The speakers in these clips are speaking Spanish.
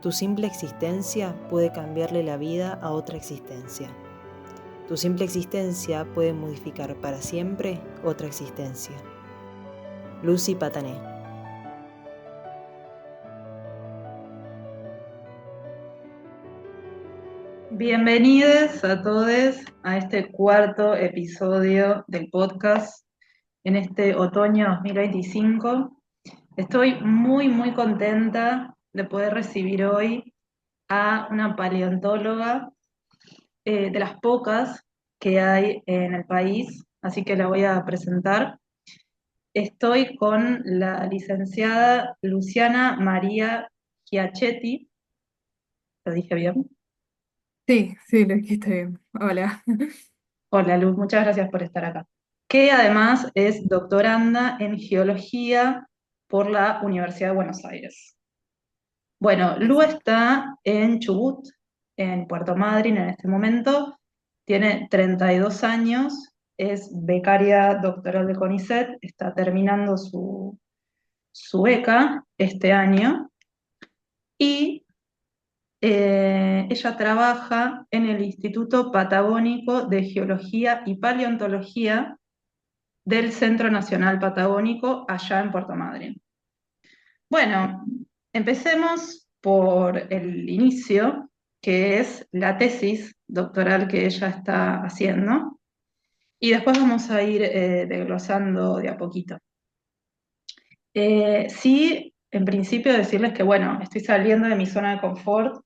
Tu simple existencia puede cambiarle la vida a otra existencia. Tu simple existencia puede modificar para siempre otra existencia. Lucy Patané. Bienvenidos a todos a este cuarto episodio del podcast en este otoño 2025. Estoy muy contenta de poder recibir hoy a una paleontóloga de las pocas que hay en el país, así que la voy a presentar. Estoy con la licenciada Luciana María Giachetti. ¿Lo dije bien? Sí, sí, lo dijiste bien. Hola. Hola Luz, muchas gracias por estar acá. Que además es doctoranda en geología por la Universidad de Buenos Aires. Bueno, Lu Exacto. está en Chubut, en Puerto Madryn en este momento, tiene 32 años, es becaria doctoral de CONICET, está terminando su beca este año y ella trabaja en el Instituto Patagónico de Geología y Paleontología del Centro Nacional Patagónico allá en Puerto Madryn. Bueno, empecemos por el inicio, que es la tesis doctoral que ella está haciendo, y después vamos a ir desglosando de a poquito. Sí, en principio decirles que, bueno, estoy saliendo de mi zona de confort.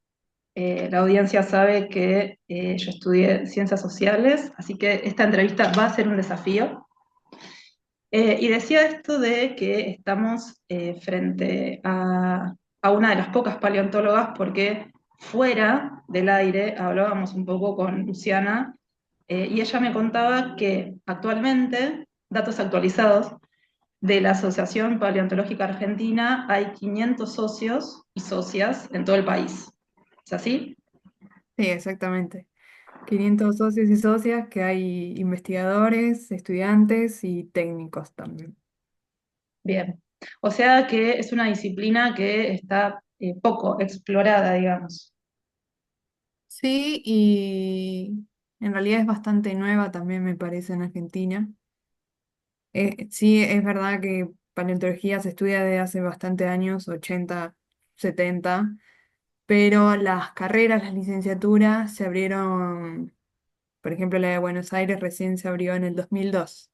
La audiencia sabe que yo estudié ciencias sociales, así que esta entrevista va a ser un desafío. Y decía esto de que estamos frente a una de las pocas paleontólogas, porque fuera del aire hablábamos un poco con Luciana, y ella me contaba que actualmente, datos actualizados de la Asociación Paleontológica Argentina, hay 500 socios y socias en todo el país. ¿Es así? Sí, exactamente. 500 socios y socias que hay investigadores, estudiantes y técnicos también. Bien. O sea que es una disciplina que está poco explorada, digamos. Sí, y en realidad es bastante nueva también, me parece, en Argentina. Sí, es verdad que paleontología se estudia desde hace bastante años, 80, 70, pero las carreras, las licenciaturas se abrieron. Por ejemplo, la de Buenos Aires recién se abrió en el 2002.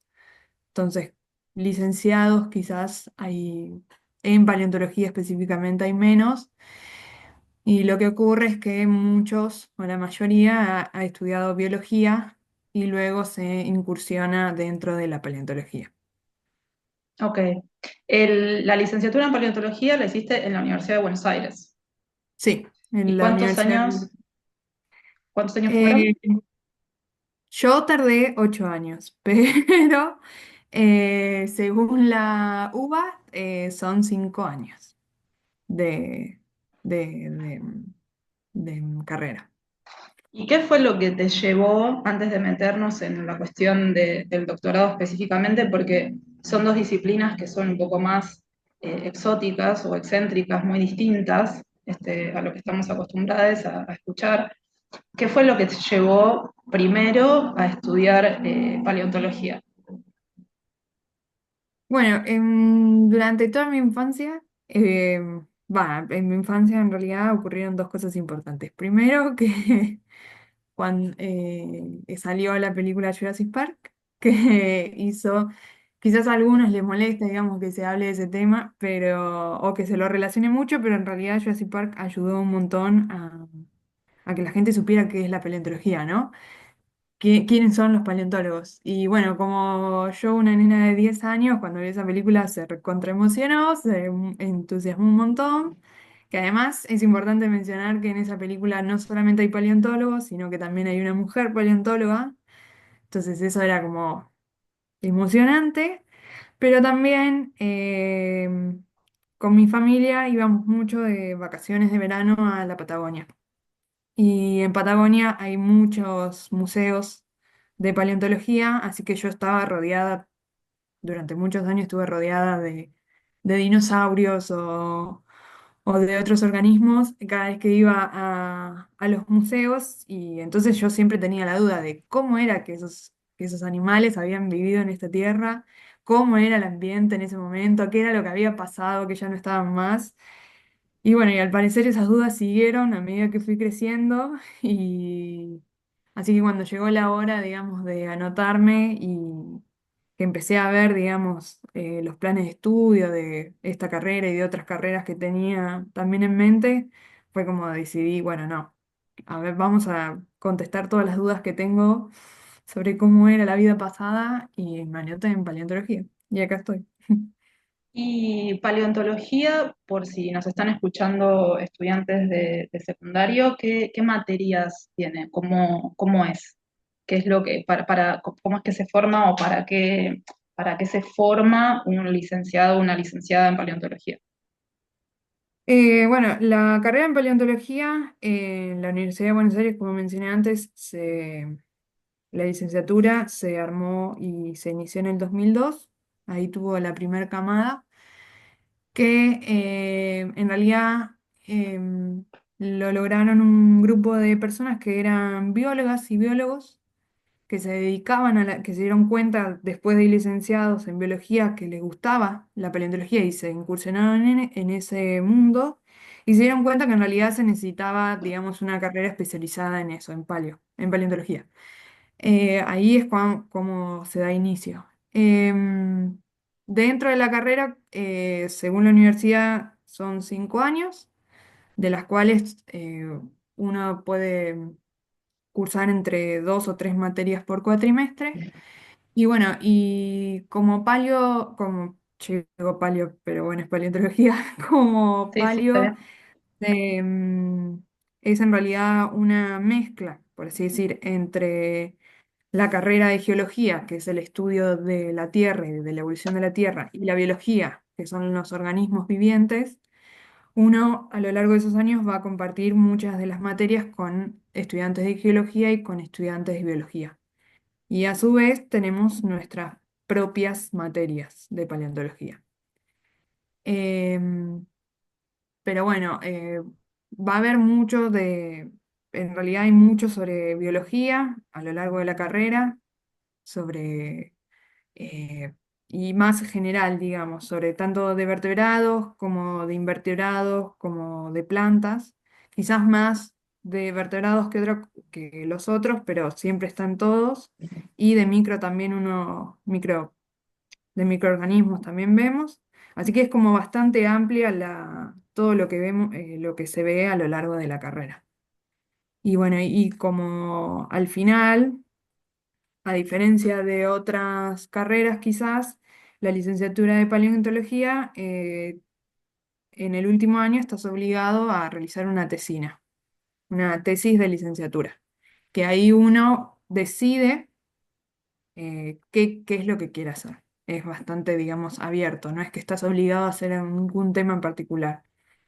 Entonces, licenciados quizás hay, en paleontología específicamente hay menos. Y lo que ocurre es que muchos, o la mayoría, ha estudiado biología y luego se incursiona dentro de la paleontología. Ok. La licenciatura en paleontología la hiciste en la Universidad de Buenos Aires. Sí, ¿Y en la universidad. cuántos años Eh, fueron? yo tardé 8 años, pero según la UBA son 5 años de, de, de carrera. ¿Y qué fue lo que te llevó, antes de meternos en la cuestión del doctorado específicamente, porque son dos disciplinas que son un poco más exóticas o excéntricas, muy distintas a lo que estamos acostumbrados a escuchar? ¿Qué fue lo que te llevó primero a estudiar paleontología? Bueno, durante toda mi infancia, en mi infancia en realidad ocurrieron dos cosas importantes. Primero, que cuando salió la película Jurassic Park, que hizo, quizás a algunos les molesta, digamos, que se hable de ese tema, pero, o que se lo relacione mucho, pero en realidad Jurassic Park ayudó un montón a que la gente supiera qué es la paleontología, ¿no? ¿Quiénes son los paleontólogos? Y bueno, como yo, una nena de 10 años, cuando vi esa película se recontraemocionó, se entusiasmó un montón, que además es importante mencionar que en esa película no solamente hay paleontólogos, sino que también hay una mujer paleontóloga, entonces eso era como emocionante, pero también con mi familia íbamos mucho de vacaciones de verano a la Patagonia. Y en Patagonia hay muchos museos de paleontología, así que yo estaba rodeada, durante muchos años estuve rodeada de dinosaurios o de otros organismos cada vez que iba a los museos, y entonces yo siempre tenía la duda de cómo era que esos animales habían vivido en esta tierra, cómo era el ambiente en ese momento, qué era lo que había pasado, que ya no estaban más. Y bueno, y al parecer esas dudas siguieron a medida que fui creciendo, y así que cuando llegó la hora, digamos, de anotarme y que empecé a ver, digamos, los planes de estudio de esta carrera y de otras carreras que tenía también en mente, fue como decidí, bueno, no, a ver, vamos a contestar todas las dudas que tengo sobre cómo era la vida pasada, y me anoté en paleontología. Y acá estoy. Y paleontología, por si nos están escuchando estudiantes de secundario, ¿qué materias tiene? ¿Cómo es? ¿Qué es lo que, cómo es que se forma o para qué se forma un licenciado o una licenciada en paleontología? Bueno, la carrera en paleontología en la Universidad de Buenos Aires, como mencioné antes, la licenciatura se armó y se inició en el 2002. Ahí tuvo la primera camada, que en realidad lo lograron un grupo de personas que eran biólogas y biólogos que se dedicaban que se dieron cuenta después de ir licenciados en biología que les gustaba la paleontología y se incursionaron en ese mundo, y se dieron cuenta que en realidad se necesitaba, digamos, una carrera especializada en eso, en paleontología. Ahí es como se da inicio. Dentro de la carrera, según la universidad, son 5 años, de las cuales uno puede cursar entre 2 o 3 materias por cuatrimestre. Y bueno, y yo digo palio, pero bueno, es paleontología, como Sí, sí, está palio, bien. em, es en realidad una mezcla, por así decir, entre la carrera de geología, que es el estudio de la Tierra y de la evolución de la Tierra, y la biología, que son los organismos vivientes. Uno a lo largo de esos años va a compartir muchas de las materias con estudiantes de geología y con estudiantes de biología. Y a su vez tenemos nuestras propias materias de paleontología. Em, pero bueno, va a haber en realidad hay mucho sobre biología a lo largo de la carrera, sobre eh, y más general, digamos, sobre tanto de vertebrados como de invertebrados, como de plantas, quizás más de vertebrados que los otros, pero siempre están todos, y de micro también de microorganismos también vemos, así que es como bastante amplia todo lo que vemos, lo que se ve a lo largo de la carrera. Y bueno, y como al final, a diferencia de otras carreras, quizás, la licenciatura de paleontología, en el último año estás obligado a realizar una tesina, una tesis de licenciatura, que ahí uno decide qué es lo que quiere hacer. Es bastante, digamos, abierto, no es que estás obligado a hacer ningún tema en particular,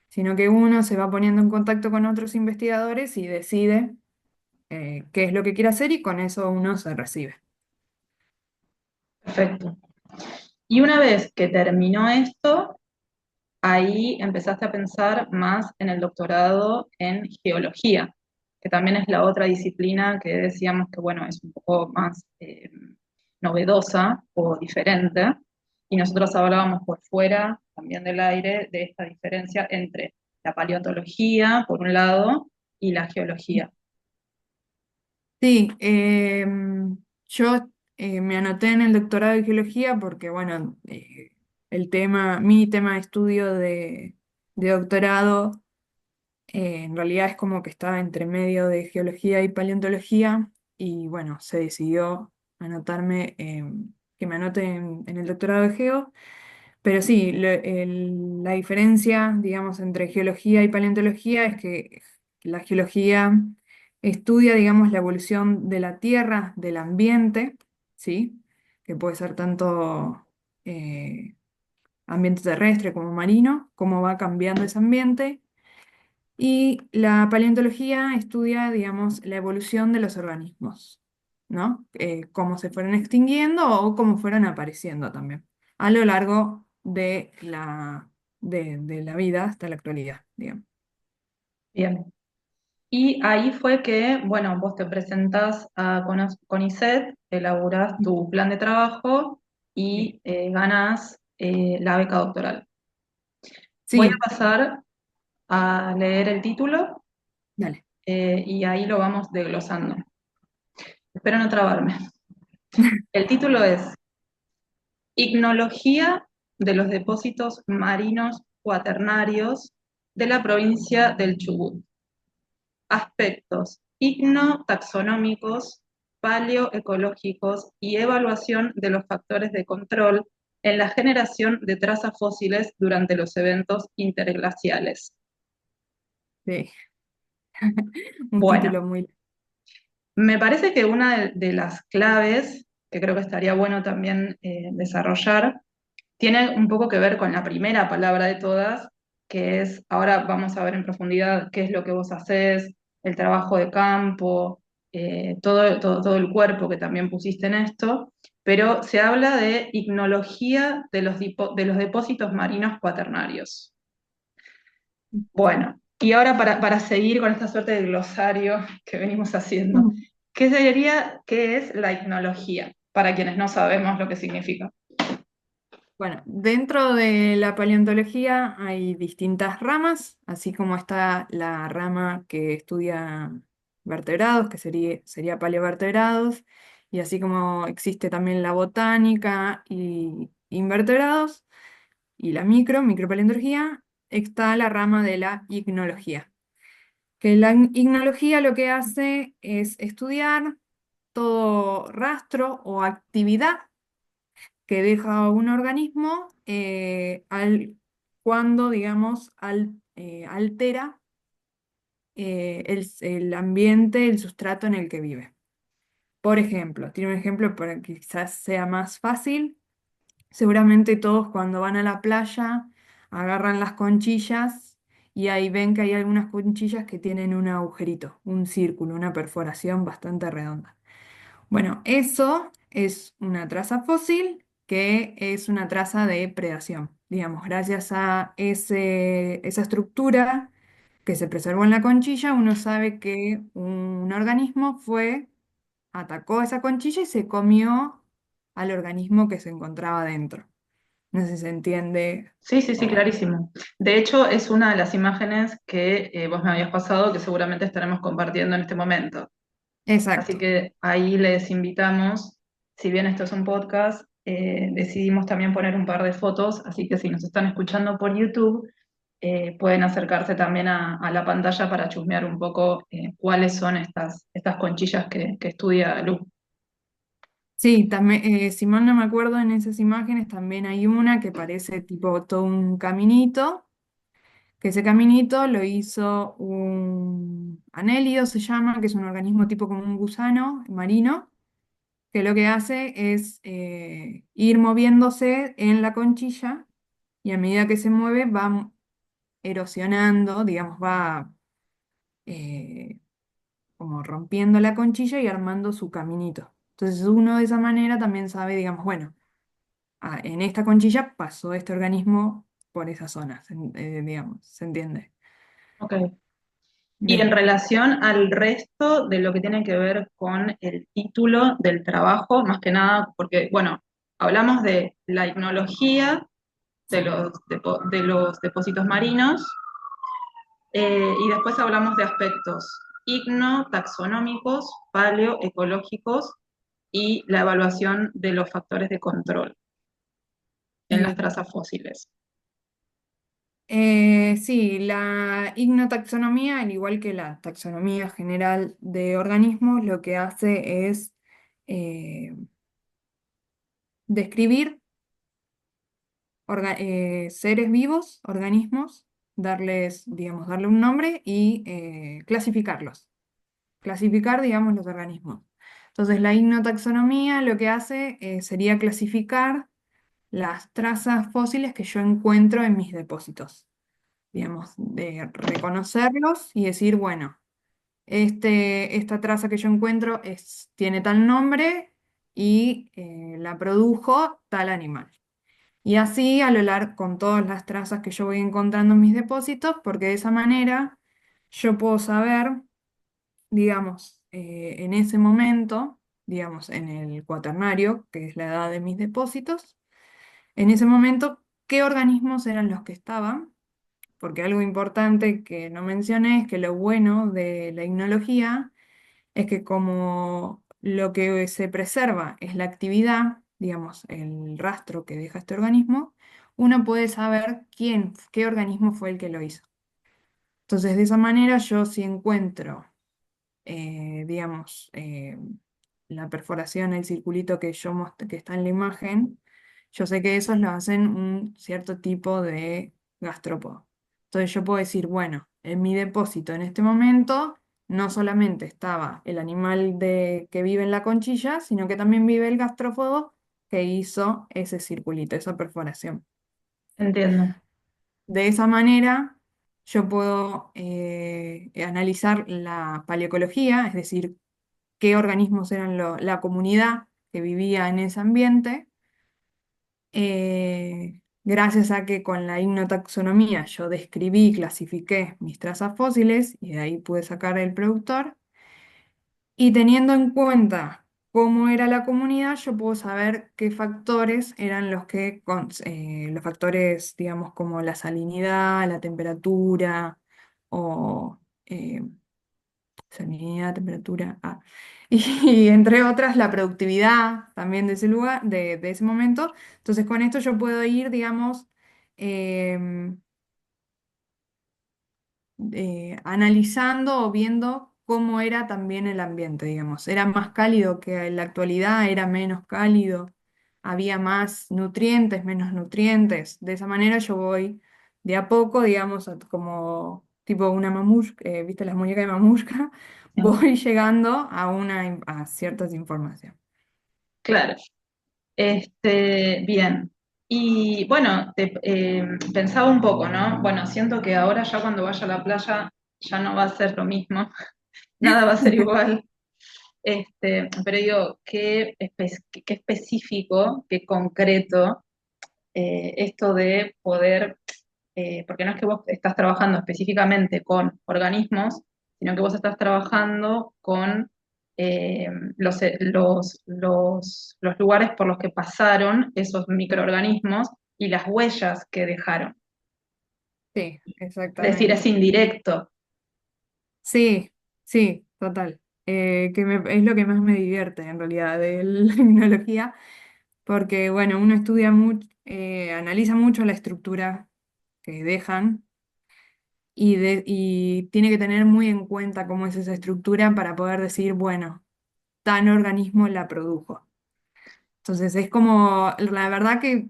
sino que uno se va poniendo en contacto con otros investigadores y decide qué es lo que quiere hacer, y con eso uno se recibe. Perfecto. Y una vez que terminó esto, ahí empezaste a pensar más en el doctorado en geología, que también es la otra disciplina que decíamos que, bueno, es un poco más novedosa o diferente. Y nosotros hablábamos por fuera, también del aire, de esta diferencia entre la paleontología, por un lado, y la geología. Sí, yo me anoté en el doctorado de geología porque, bueno, mi tema de estudio de doctorado, en realidad es como que estaba entre medio de geología y paleontología, y bueno, se decidió que me anote en el doctorado de geo. Pero sí, la diferencia, digamos, entre geología y paleontología es que la geología estudia, digamos, la evolución de la Tierra, del ambiente, ¿sí? Que puede ser tanto eh, ambiente terrestre como marino, cómo va cambiando ese ambiente. Y la paleontología estudia, digamos, la evolución de los organismos, ¿no? Cómo se fueron extinguiendo o cómo fueron apareciendo también a lo largo de de la vida hasta la actualidad, digamos. Bien. Y ahí fue que, bueno, vos te presentás a CONICET, elaborás tu plan de trabajo Sí. y ganás la beca doctoral. Voy Sí, a pasar a leer el título dale. y ahí lo vamos desglosando. Espero no trabarme. El título es Ignología de los depósitos marinos cuaternarios de la provincia del Chubut. Aspectos igno-taxonómicos, paleoecológicos y evaluación de los factores de control en la generación de trazas fósiles durante los eventos interglaciales. Sí. Un Bueno, título muy... me parece que una de las claves, que creo que estaría bueno también desarrollar, tiene un poco que ver con la primera palabra de todas, que es, ahora vamos a ver en profundidad qué es lo que vos hacés, el trabajo de campo, todo el cuerpo que también pusiste en esto, pero se habla de ignología de los depósitos marinos cuaternarios. Bueno, y ahora para seguir con esta suerte de glosario que venimos haciendo, ¿qué es la ignología? Para quienes no sabemos lo que significa. Bueno, dentro de la paleontología hay distintas ramas, así como está la rama que estudia vertebrados, que sería paleovertebrados, y así como existe también la botánica y invertebrados, y la micropaleontología, está la rama de la ignología. Que la ignología lo que hace es estudiar todo rastro o actividad que deja un organismo cuando, digamos, altera el ambiente, el sustrato en el que vive. Por ejemplo, tiene un ejemplo para que quizás sea más fácil. Seguramente todos cuando van a la playa agarran las conchillas y ahí ven que hay algunas conchillas que tienen un agujerito, un círculo, una perforación bastante redonda. Bueno, eso es una traza fósil que es una traza de predación. Digamos, gracias a esa estructura que se preservó en la conchilla, uno sabe que un organismo atacó esa conchilla y se comió al organismo que se encontraba dentro. No sé si se entiende. Sí, sí, sí, clarísimo. De hecho, es una de las imágenes que vos me habías pasado que seguramente estaremos compartiendo en este momento. Así Exacto. que ahí les invitamos, si bien esto es un podcast, decidimos también poner un par de fotos, así que si nos están escuchando por YouTube, pueden acercarse también a la pantalla para chusmear un poco cuáles son estas conchillas que estudia Lu. Sí, también, si mal no me acuerdo, en esas imágenes también hay una que parece tipo todo un caminito, que ese caminito lo hizo un anélido, se llama, que es un organismo tipo como un gusano marino, que lo que hace es ir moviéndose en la conchilla y a medida que se mueve va erosionando, digamos, va eh, como rompiendo la conchilla y armando su caminito. Entonces uno de esa manera también sabe, digamos, bueno, en esta conchilla pasó este organismo por esa zona, digamos, ¿se entiende? Ok. Y en Bien. relación al resto de lo que tiene que ver con el título del trabajo, más que nada, porque, bueno, hablamos de la etnología de los depósitos marinos, y después hablamos de aspectos igno-taxonómicos, paleoecológicos y la evaluación de los factores de control en las Sí. trazas fósiles. Sí, la ignotaxonomía, al igual que la taxonomía general de organismos, lo que hace es eh, describir seres vivos, organismos, darles, digamos, darle un nombre y clasificarlos. Clasificar, digamos, los organismos. Entonces, la ignotaxonomía lo que hace sería clasificar las trazas fósiles que yo encuentro en mis depósitos. Digamos, de reconocerlos y decir, bueno, esta traza que yo encuentro tiene tal nombre y la produjo tal animal. Y así a lo largo, con todas las trazas que yo voy encontrando en mis depósitos, porque de esa manera yo puedo saber, digamos, en ese momento, digamos, en el cuaternario, que es la edad de mis depósitos, en ese momento, qué organismos eran los que estaban, porque algo importante que no mencioné es que lo bueno de la ignología es que como lo que se preserva es la actividad, digamos, el rastro que deja este organismo, uno puede saber qué organismo fue el que lo hizo. Entonces, de esa manera, yo si encuentro, digamos, la perforación, el circulito que está en la imagen, yo sé que esos lo hacen un cierto tipo de gastrópodo. Entonces yo puedo decir, bueno, en mi depósito en este momento no solamente estaba el animal que vive en la conchilla, sino que también vive el gastrópodo que hizo ese circulito, esa perforación. Entiendo. De esa manera, yo puedo analizar la paleoecología, es decir, qué organismos eran la comunidad que vivía en ese ambiente, gracias a que con la ignotaxonomía yo describí y clasifiqué mis trazas fósiles y de ahí pude sacar el productor. Y teniendo en cuenta cómo era la comunidad, yo puedo saber qué factores eran los factores, digamos, como la salinidad, la temperatura o salinidad, temperatura, y entre otras la productividad también de ese lugar, de ese momento. Entonces con esto yo puedo ir, digamos, em, analizando o viendo cómo era también el ambiente, digamos. Era más cálido que en la actualidad, era menos cálido, había más nutrientes, menos nutrientes. De esa manera yo voy de a poco, digamos, como tipo una mamushka, ¿viste las muñecas de mamushka? Sí. Voy llegando a ciertas informaciones. Claro. Bien. Y bueno, pensaba un poco, ¿no? Bueno, siento que ahora ya cuando vaya a la playa ya no va a ser lo mismo, nada va a ser igual. Pero digo, qué específico, qué concreto esto de poder, porque no es que vos estás trabajando específicamente con organismos, sino que vos estás trabajando con eh, los lugares por los que pasaron esos microorganismos y las huellas que dejaron. Sí, Es decir, es exactamente. indirecto. Sí, sí, total. Es lo que más me divierte en realidad de la tecnología, porque bueno, uno estudia mucho, analiza mucho la estructura que dejan y tiene que tener muy en cuenta cómo es esa estructura para poder decir, bueno, tal organismo la produjo. Entonces es como, la verdad que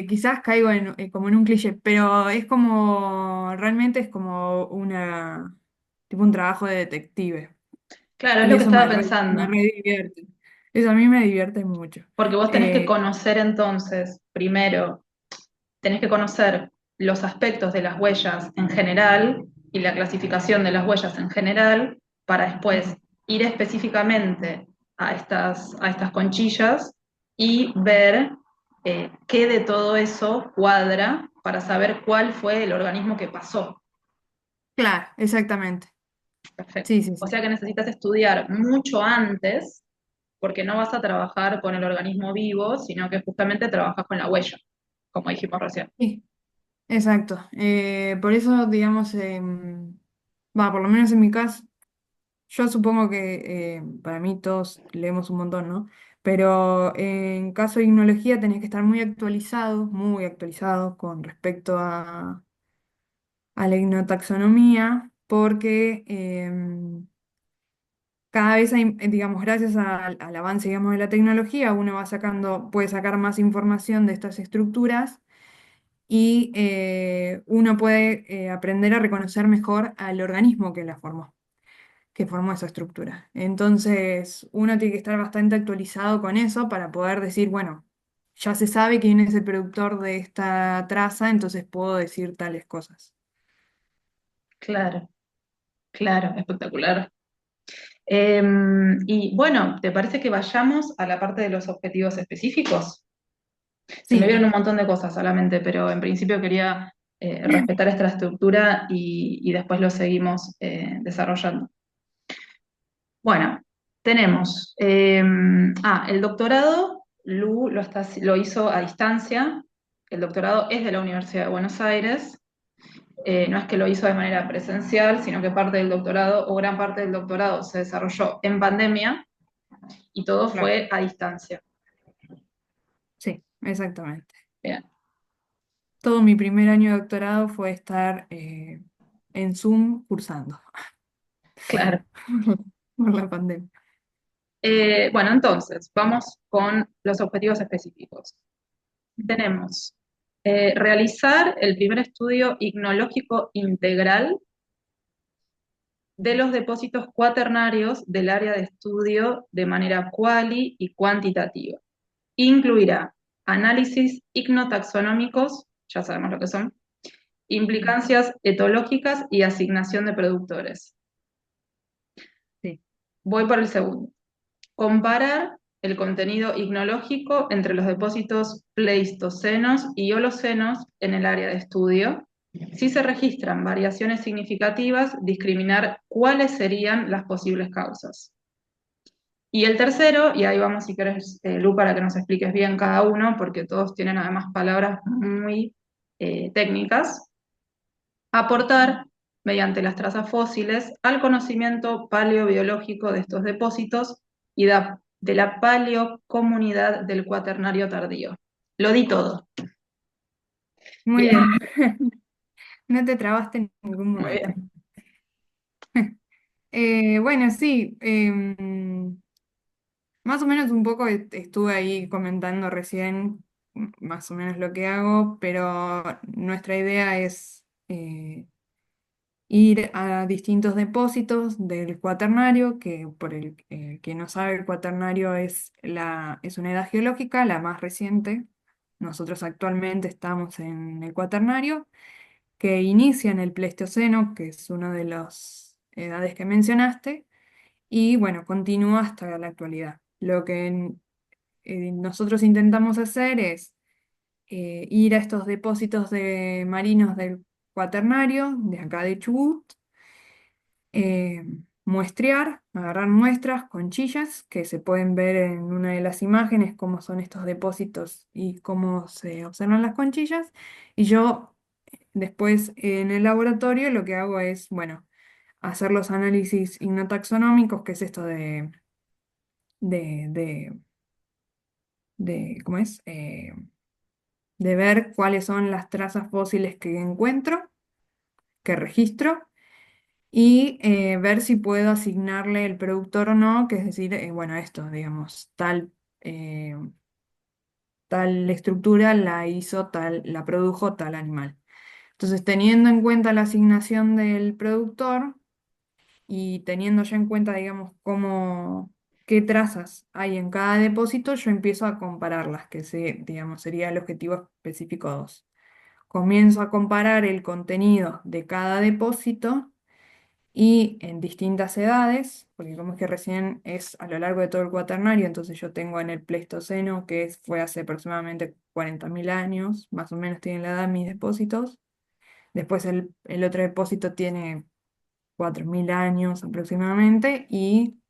quizás caigo como en un cliché, pero es como, realmente es como tipo un trabajo de detective. Claro, es Y lo que eso estaba me pensando. re divierte. Eso a mí me divierte mucho. Porque vos tenés que Eh, conocer entonces, primero, tenés que conocer los aspectos de las huellas en general y la clasificación de las huellas en general para después ir específicamente a estas conchillas y ver qué de todo eso cuadra para saber cuál fue el organismo que pasó. claro, exactamente. Perfecto. Sí, sí, O sí. sea que necesitas estudiar mucho antes porque no vas a trabajar con el organismo vivo, sino que justamente trabajas con la huella, como dijimos recién. Sí, exacto. Por eso, digamos, por lo menos en mi caso, yo supongo que para mí todos leemos un montón, ¿no? Pero en caso de ignología tenés que estar muy actualizado con respecto a la ignotaxonomía, porque cada vez hay, digamos, gracias al avance, digamos, de la tecnología, uno puede sacar más información de estas estructuras y uno puede aprender a reconocer mejor al organismo que formó esa estructura. Entonces, uno tiene que estar bastante actualizado con eso para poder decir, bueno, ya se sabe quién es el productor de esta traza, entonces puedo decir tales cosas. Claro, claro, espectacular. Y bueno, ¿te parece que vayamos a la parte de los objetivos específicos? Se me vieron Sí, un montón de cosas solamente, pero en principio quería respetar esta estructura y después lo seguimos desarrollando. Bueno, tenemos el doctorado. Lu lo hizo a distancia. El doctorado es de la Universidad de Buenos Aires. No es que lo hizo de manera presencial, sino que parte del doctorado o gran parte del doctorado se desarrolló en pandemia y todo claro, fue a distancia. sí, exactamente. Bien, Todo mi primer año de doctorado fue estar en Zoom cursando claro. por la pandemia. Bueno, entonces, vamos con los objetivos específicos. Tenemos realizar el primer estudio ignológico integral de los depósitos cuaternarios del área de estudio de manera cuali y cuantitativa. Incluirá análisis ignotaxonómicos, ya sabemos lo que son, implicancias etológicas y asignación de productores. Sí, Voy por el segundo. Comparar el contenido ignológico entre los depósitos pleistocenos y holocenos en el área de estudio. Si se registran variaciones significativas, discriminar cuáles serían las posibles causas. Y el tercero, y ahí vamos si querés, Lu, para que nos expliques bien cada uno, porque todos tienen además palabras muy técnicas, aportar mediante las trazas fósiles al conocimiento paleobiológico de estos depósitos y de la paleocomunidad del cuaternario tardío. Lo di todo. muy Bien, bien. No te trabaste en ningún muy momento. bien. Bueno, sí, más o menos un poco estuve ahí comentando recién más o menos lo que hago, pero nuestra idea es ir a distintos depósitos del cuaternario, que por el que no sabe, el cuaternario es una edad geológica, la más reciente. Nosotros actualmente estamos en el cuaternario, que inicia en el Pleistoceno, que es una de las edades que mencionaste, y bueno, continúa hasta la actualidad. Lo que nosotros intentamos hacer es ir a estos depósitos de marinos del cuaternario, de acá de Chubut, eh, muestrear, agarrar muestras, conchillas, que se pueden ver en una de las imágenes, cómo son estos depósitos y cómo se observan las conchillas. Y yo después en el laboratorio lo que hago es, bueno, hacer los análisis ignotaxonómicos, que es esto de, de, ¿cómo es? De ver cuáles son las trazas fósiles que encuentro, que registro, y ver si puedo asignarle el productor o no, que es decir, bueno, esto, digamos, eh, tal estructura la hizo tal, la produjo tal animal. Entonces, teniendo en cuenta la asignación del productor y teniendo ya en cuenta, digamos, qué trazas hay en cada depósito, yo empiezo a compararlas, digamos, sería el objetivo específico 2. Comienzo a comparar el contenido de cada depósito y en distintas edades, porque como es que recién es a lo largo de todo el cuaternario, entonces yo tengo en el Pleistoceno, fue hace aproximadamente 40.000 años, más o menos tienen la edad mis depósitos. Después el otro depósito tiene 4.000 años aproximadamente y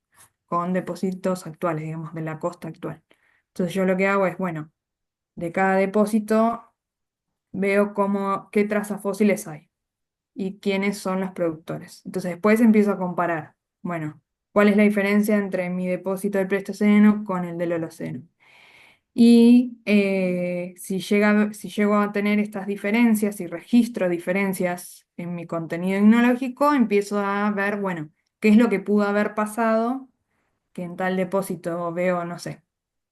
con depósitos actuales, digamos, de la costa actual. Entonces yo lo que hago es, bueno, de cada depósito veo qué trazas fósiles hay y quiénes son los productores. Entonces después empiezo a comparar, bueno, cuál es la diferencia entre mi depósito del Pleistoceno con el del Holoceno. Y si llego a tener estas diferencias y registro diferencias en mi contenido etnológico, empiezo a ver, bueno, qué es lo que pudo haber pasado, que en tal depósito veo, no sé,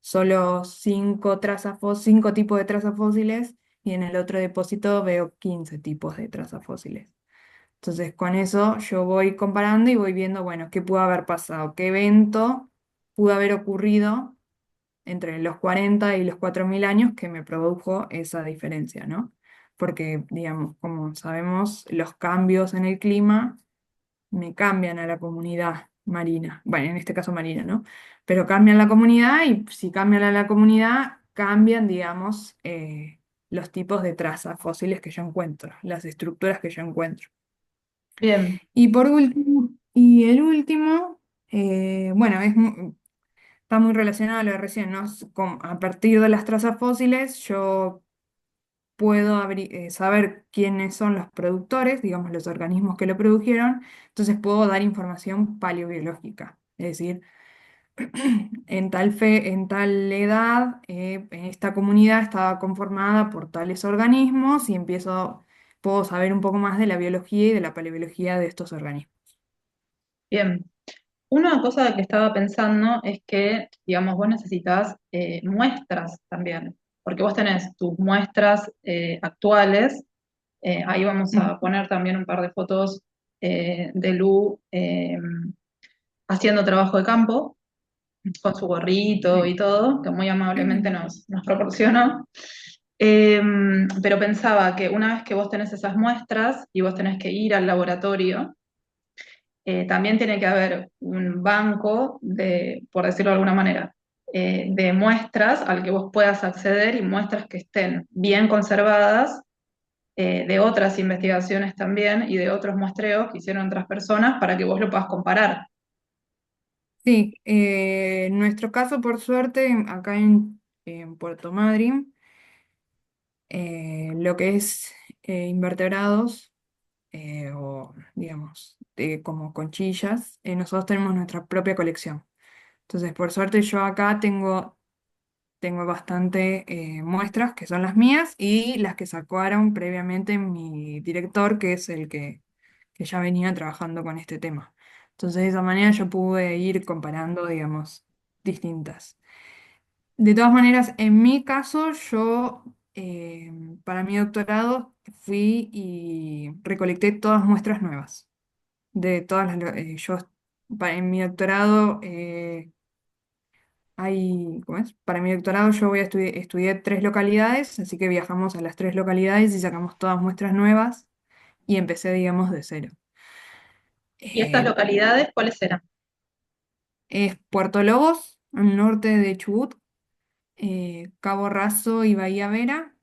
solo 5 tipos de trazas fósiles y en el otro depósito veo 15 tipos de trazas fósiles. Entonces, con eso yo voy comparando y voy viendo, bueno, qué pudo haber pasado, qué evento pudo haber ocurrido entre los 40 y los 4.000 años que me produjo esa diferencia, ¿no? Porque, digamos, como sabemos, los cambios en el clima me cambian a la comunidad marina, bueno, en este caso marina, ¿no? Pero cambian la comunidad y si cambian a la comunidad, cambian, digamos, los tipos de trazas fósiles que yo encuentro, las estructuras que yo encuentro. Bien, Y por último, y el último, bueno, está muy relacionado a lo de recién, ¿no? A partir de las trazas fósiles, yo puedo saber quiénes son los productores, digamos, los organismos que lo produjeron, entonces puedo dar información paleobiológica, es decir, en tal edad, esta comunidad estaba conformada por tales organismos y puedo saber un poco más de la biología y de la paleobiología de estos organismos. bien. Una cosa que estaba pensando es que, digamos, vos necesitas muestras también, porque vos tenés tus muestras actuales. Ahí vamos Mm, a poner también un par de fotos de Lu haciendo trabajo de campo, con su gorrito sí. y todo, que muy amablemente nos proporcionó. Pero pensaba que una vez que vos tenés esas muestras y vos tenés que ir al laboratorio, también tiene que haber un banco de, por decirlo de alguna manera, de muestras al que vos puedas acceder y muestras que estén bien conservadas, de otras investigaciones también y de otros muestreos que hicieron otras personas para que vos lo puedas comparar. Sí, en nuestro caso, por suerte, acá en Puerto Madryn, lo que es invertebrados, o digamos, como conchillas, nosotros tenemos nuestra propia colección. Entonces, por suerte, yo acá tengo bastante muestras que son las mías y las que sacaron previamente mi director, que es que ya venía trabajando con este tema. Entonces, de esa manera yo pude ir comparando, digamos, distintas. De todas maneras, en mi caso, yo para mi doctorado fui y recolecté todas muestras nuevas. De todas en mi doctorado ¿cómo es? Para mi doctorado yo estudié 3 localidades, así que viajamos a las 3 localidades y sacamos todas muestras nuevas y empecé, digamos, de cero. ¿Y estas Eh, localidades cuáles eran? es Puerto Lobos, al norte de Chubut, Cabo Raso y Bahía Vera,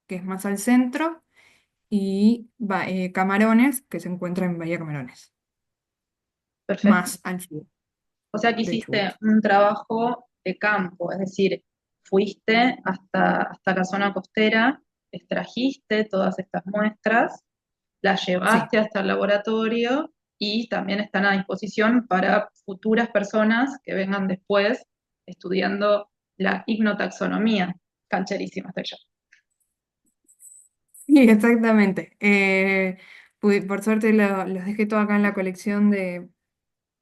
que es más al centro, y Camarones, que se encuentra en Bahía Camarones, Perfecto. más al sur O sea que de Chubut. hiciste un trabajo de campo, es decir, fuiste hasta la zona costera, extrajiste todas estas muestras, las Sí. llevaste hasta el laboratorio y también están a disposición para futuras personas que vengan después estudiando la ignotaxonomía. Cancherísima estoy yo. Sí, exactamente. Por suerte los dejé todo acá en la colección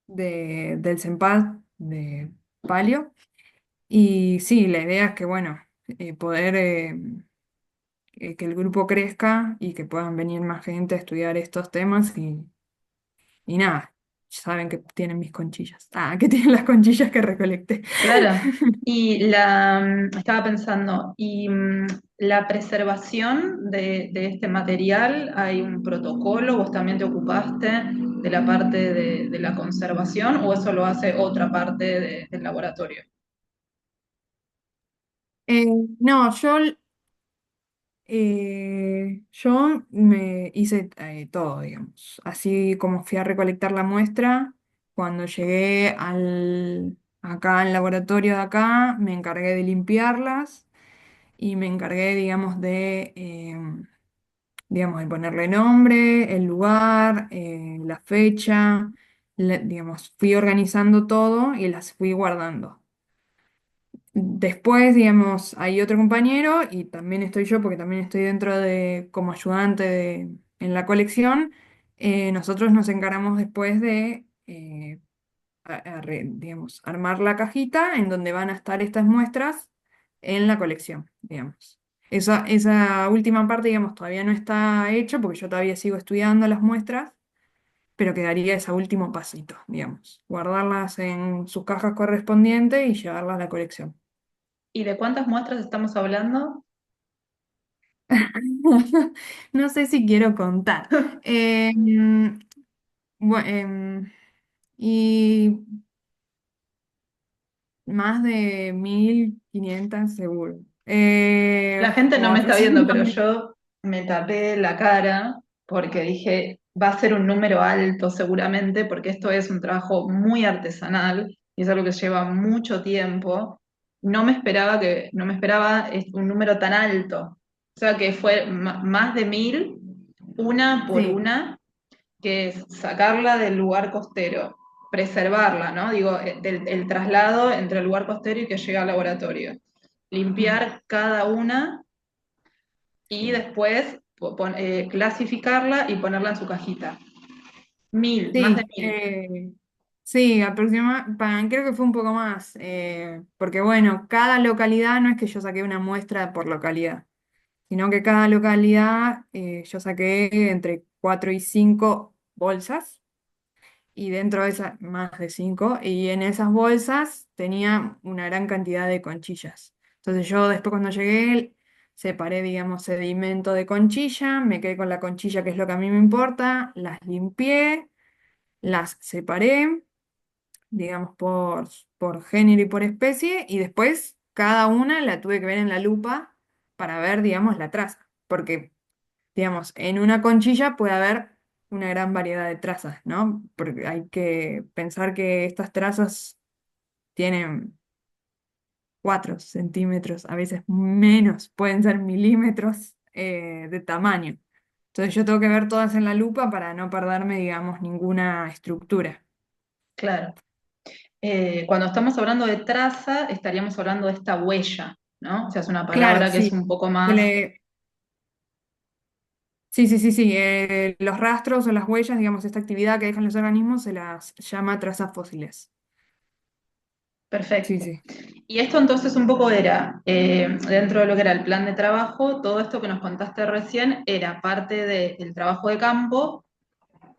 del CEMPAD de Palio. Y sí, la idea es que, bueno, poder que el grupo crezca y que puedan venir más gente a estudiar estos temas y nada, saben que tienen mis conchillas. Ah, que tienen las conchillas que recolecté. Claro. Estaba pensando, la preservación de este material, ¿hay un protocolo? ¿Vos también te ocupaste de la parte de la conservación o eso lo hace otra parte del laboratorio? Eh, no, yo me hice todo, digamos. Así como fui a recolectar la muestra, cuando llegué acá al laboratorio de acá, me encargué de limpiarlas y me encargué, digamos, de ponerle nombre, el lugar, la fecha, digamos, fui organizando todo y las fui guardando. Después, digamos, hay otro compañero y también estoy yo, porque también estoy dentro como ayudante en la colección. Nosotros nos encargamos después de, digamos, armar la cajita en donde van a estar estas muestras en la colección, digamos. Esa última parte, digamos, todavía no está hecho porque yo todavía sigo estudiando las muestras, pero quedaría ese último pasito, digamos, guardarlas en sus cajas correspondientes y llevarlas a la colección. ¿Y de cuántas muestras estamos hablando? No sé si quiero contar. Bu- em, y más de 1500 seguro. La gente no me está viendo, pero 400. yo me tapé la cara porque dije, va a ser un número alto seguramente, porque esto es un trabajo muy artesanal y es algo que lleva mucho tiempo. No me esperaba un número tan alto. O sea que fue más de 1000, una por Sí. una, que es sacarla del lugar costero, preservarla, ¿no? Digo, el traslado entre el lugar costero y que llega al laboratorio. Mm. Limpiar cada una y Sí. después clasificarla y ponerla en su cajita. 1000, más de Sí, 1000. sí, aproximadamente, creo que fue un poco más, porque bueno, cada localidad no es que yo saqué una muestra por localidad, sino que cada localidad yo saqué entre 4 y 5 bolsas y dentro de esas más de 5 y en esas bolsas tenía una gran cantidad de conchillas. Entonces yo después cuando llegué separé, digamos, sedimento de conchilla, me quedé con la conchilla que es lo que a mí me importa, las limpié, las separé, digamos, por género y por especie, y después cada una la tuve que ver en la lupa para ver, digamos, la traza. Porque, digamos, en una conchilla puede haber una gran variedad de trazas, ¿no? Porque hay que pensar que estas trazas tienen 4 centímetros, a veces menos, pueden ser milímetros de tamaño. Entonces yo tengo que ver todas en la lupa para no perderme, digamos, ninguna estructura. Claro. Cuando estamos hablando de traza, estaríamos hablando de esta huella, ¿no? O sea, es una Claro, palabra que es sí. un poco Se más. le- Sí, sí, sí, sí. Los rastros o las huellas, digamos, esta actividad que dejan los organismos se las llama trazas fósiles. Sí, Perfecto. sí. Y esto entonces un poco era, dentro de lo que era el plan de trabajo, todo esto que nos contaste recién era parte del trabajo de campo,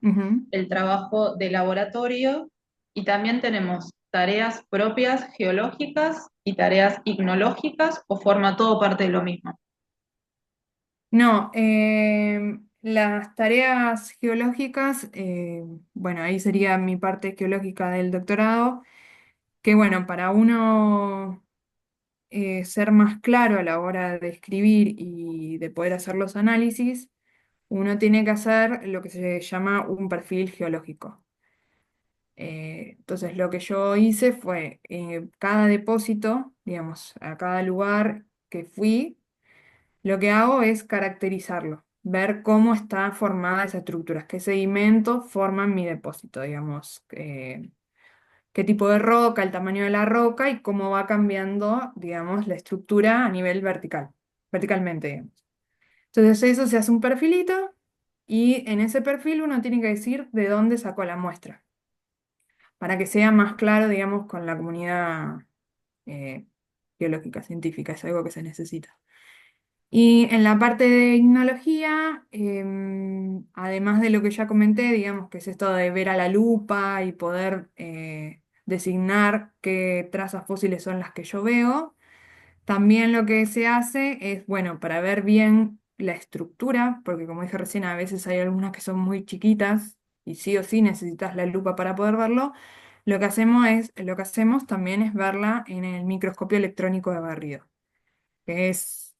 Ujú. el trabajo de laboratorio y también tenemos tareas propias geológicas y tareas ignológicas o forma todo parte de lo mismo. No, las tareas geológicas, bueno, ahí sería mi parte geológica del doctorado, que bueno, para uno ser más claro a la hora de escribir y de poder hacer los análisis, uno tiene que hacer lo que se llama un perfil geológico. Entonces, lo que yo hice fue, cada depósito, digamos, a cada lugar que fui, lo que hago es caracterizarlo, ver cómo está formada esa estructura, qué sedimentos forman mi depósito, digamos, qué tipo de roca, el tamaño de la roca y cómo va cambiando, digamos, la estructura a nivel vertical, verticalmente, digamos. Entonces, eso se hace un perfilito y en ese perfil uno tiene que decir de dónde sacó la muestra para que sea más claro, digamos, con la comunidad eh, biológica, científica, es algo que se necesita. Y en la parte de ignología, además de lo que ya comenté, digamos, que es esto de ver a la lupa y poder designar qué trazas fósiles son las que yo veo, también lo que se hace es, bueno, para ver bien la estructura, porque como dije recién, a veces hay algunas que son muy chiquitas y sí o sí necesitas la lupa para poder verlo, lo que hacemos también es verla en el microscopio electrónico de barrido, que es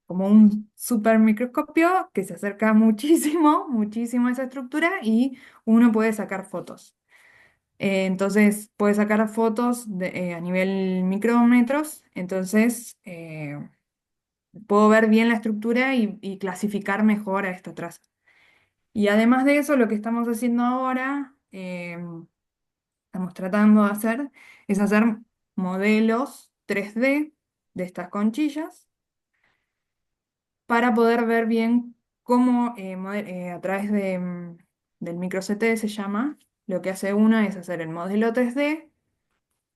como un super microscopio que se acerca muchísimo, muchísimo a esa estructura y uno puede sacar fotos. Entonces puede sacar fotos a nivel micrómetros, entonces puedo ver bien la estructura y clasificar mejor a esta traza. Y además de eso, lo que estamos haciendo ahora, estamos tratando de hacer, es hacer modelos 3D de estas conchillas para poder ver bien cómo, a través del micro CT se llama, lo que hace una es hacer el modelo 3D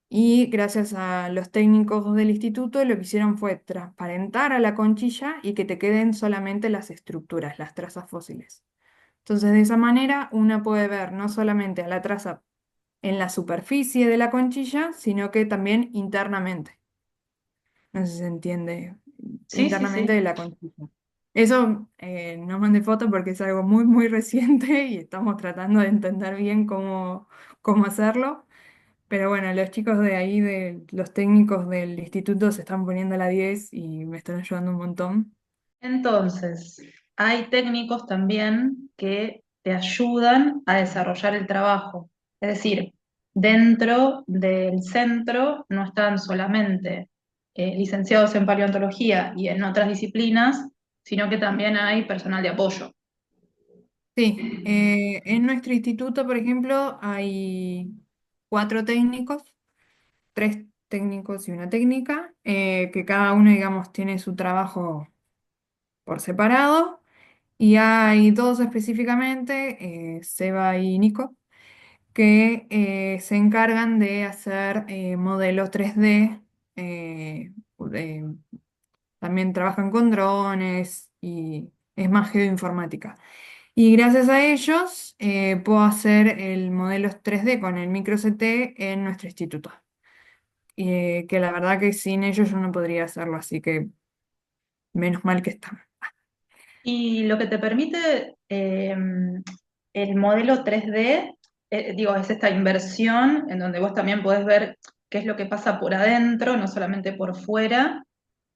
y gracias a los técnicos del instituto lo que hicieron fue transparentar a la conchilla y que te queden solamente las estructuras, las trazas fósiles. Entonces de esa manera uno puede ver no solamente a la traza en la superficie de la conchilla, sino que también internamente. No sé si se entiende, Sí, sí, internamente de sí. la conchilla. Eso no mandé foto porque es algo muy reciente y estamos tratando de entender bien cómo hacerlo, Pero bueno, los chicos de ahí, los técnicos del instituto se están poniendo a la 10 y me están ayudando un montón. Entonces, hay técnicos también que te ayudan a desarrollar el trabajo. Es decir, dentro del centro no están solamente licenciados en paleontología y en otras disciplinas, sino que también hay personal de apoyo. Sí, en nuestro instituto, por ejemplo, hay 4 técnicos, 3 técnicos y una técnica, que cada uno, digamos, tiene su trabajo por separado. Y hay dos específicamente, Seba y Nico, que se encargan de hacer modelos 3D. eh, eh, También trabajan con drones y es más geoinformática. Y gracias a ellos puedo hacer el modelo 3D con el micro CT en nuestro instituto. Que la verdad que sin ellos yo no podría hacerlo, así que menos mal que están. Y lo que te permite el modelo 3D, digo, es esta inversión en donde vos también podés ver qué es lo que pasa por adentro, no solamente por fuera,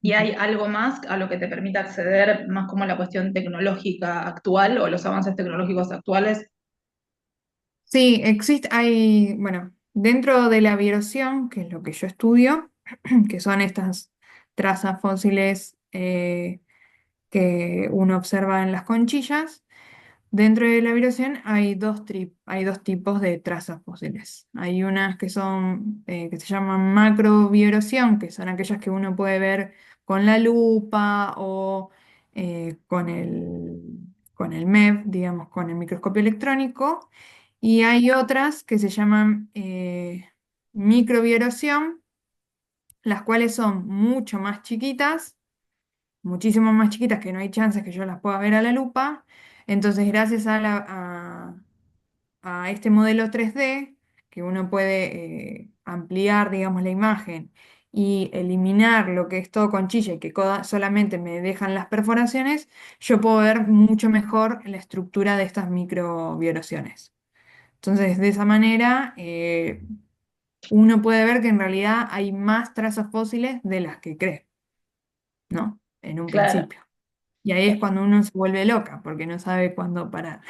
y hay algo más a lo que te permite acceder, más como la cuestión tecnológica actual o los avances tecnológicos actuales. Sí, bueno, dentro de la biorocción, que es lo que yo estudio, que son estas trazas fósiles que uno observa en las conchillas. Dentro de la vibración hay dos tipos de trazas fósiles. Hay unas que son, que se llaman macrovibración, que son aquellas que uno puede ver con la lupa o con el MEV, digamos, con el microscopio electrónico. Y hay otras que se llaman microvibración, las cuales son mucho más chiquitas, muchísimo más chiquitas, que no hay chances que yo las pueda ver a la lupa. Entonces, gracias a este modelo 3D, que uno puede ampliar, digamos, la imagen y eliminar lo que es todo conchilla y que solamente me dejan las perforaciones, yo puedo ver mucho mejor la estructura de estas microvibraciones. Entonces, de esa manera, uno puede ver que en realidad hay más trazas fósiles de las que cree, ¿no? En un Claro. principio. Y ahí es Eh, cuando uno se vuelve loca, porque no sabe cuándo parar.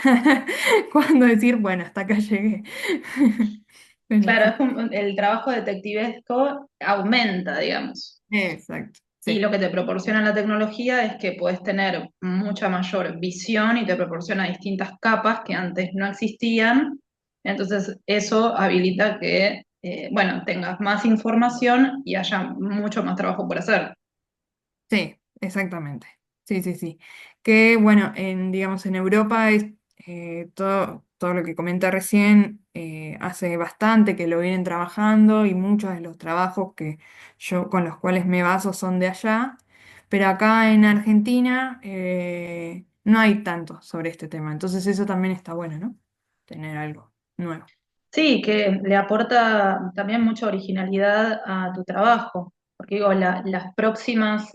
Cuándo decir, bueno, hasta acá llegué. Pero claro, es sí, como el trabajo detectivesco aumenta, digamos. exacto, Y sí, lo que te proporciona la tecnología es que puedes tener mucha mayor visión y te proporciona distintas capas que antes no existían. Entonces, eso habilita que, bueno, tengas más información y haya mucho más trabajo por hacer. sí, exactamente. Sí, sí, sí. Que bueno, digamos, en Europa es todo lo que comenté recién, hace bastante que lo vienen trabajando y muchos de los trabajos que con los cuales me baso son de allá. Pero acá en Argentina no hay tanto sobre este tema. Entonces eso también está bueno, ¿no? Tener algo nuevo. Sí, que le aporta también mucha originalidad a tu trabajo, porque digo, las próximas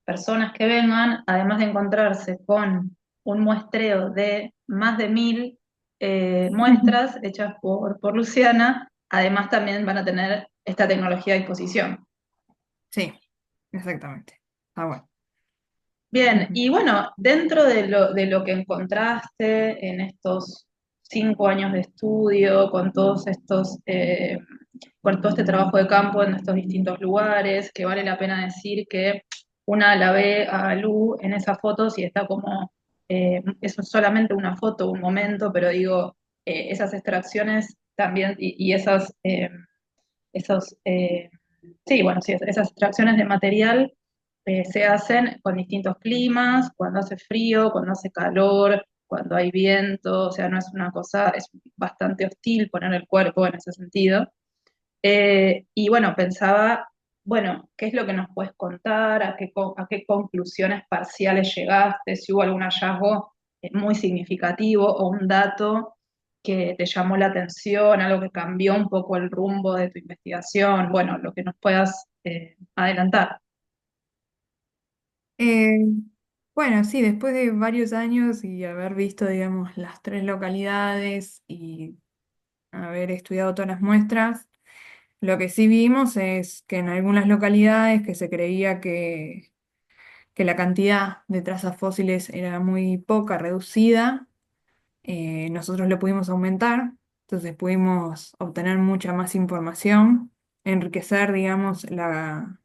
personas que vengan, además de encontrarse con un muestreo de más de 1000 muestras hechas por Luciana, además también van a tener esta tecnología a disposición. Sí, exactamente. Está bueno. Bien, y bueno, dentro de lo que encontraste en estos 5 años de estudio, con todo este trabajo de campo en estos distintos lugares, que vale la pena decir que una la ve a Lu en esas fotos y está como, eso es solamente una foto, un momento, pero digo, esas extracciones también y esos, sí, bueno, sí, esas extracciones de material se hacen con distintos climas, cuando hace frío, cuando hace calor, cuando hay viento, o sea, no es una cosa, es bastante hostil poner el cuerpo en ese sentido. Y bueno, pensaba, bueno, ¿qué es lo que nos puedes contar? A qué conclusiones parciales llegaste? Si hubo algún hallazgo muy significativo o un dato que te llamó la atención, algo que cambió un poco el rumbo de tu investigación, bueno, lo que nos puedas adelantar. Eh, bueno, sí, después de varios años y haber visto, digamos, las 3 localidades y haber estudiado todas las muestras. Lo que sí vimos es que en algunas localidades que se creía que la cantidad de trazas fósiles era muy poca, reducida, nosotros lo pudimos aumentar, entonces pudimos obtener mucha más información, enriquecer, digamos, la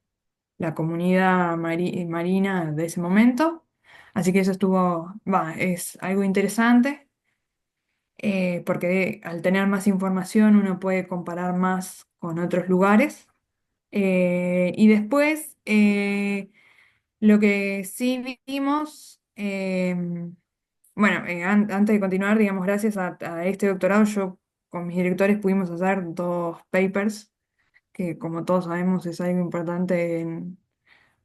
comunidad marina de ese momento. Así que eso es algo interesante, porque al tener más información uno puede comparar más con otros lugares. Y después, lo que sí vimos, bueno, antes de continuar, digamos, gracias a este doctorado, yo con mis directores pudimos hacer 2 papers, que como todos sabemos es algo importante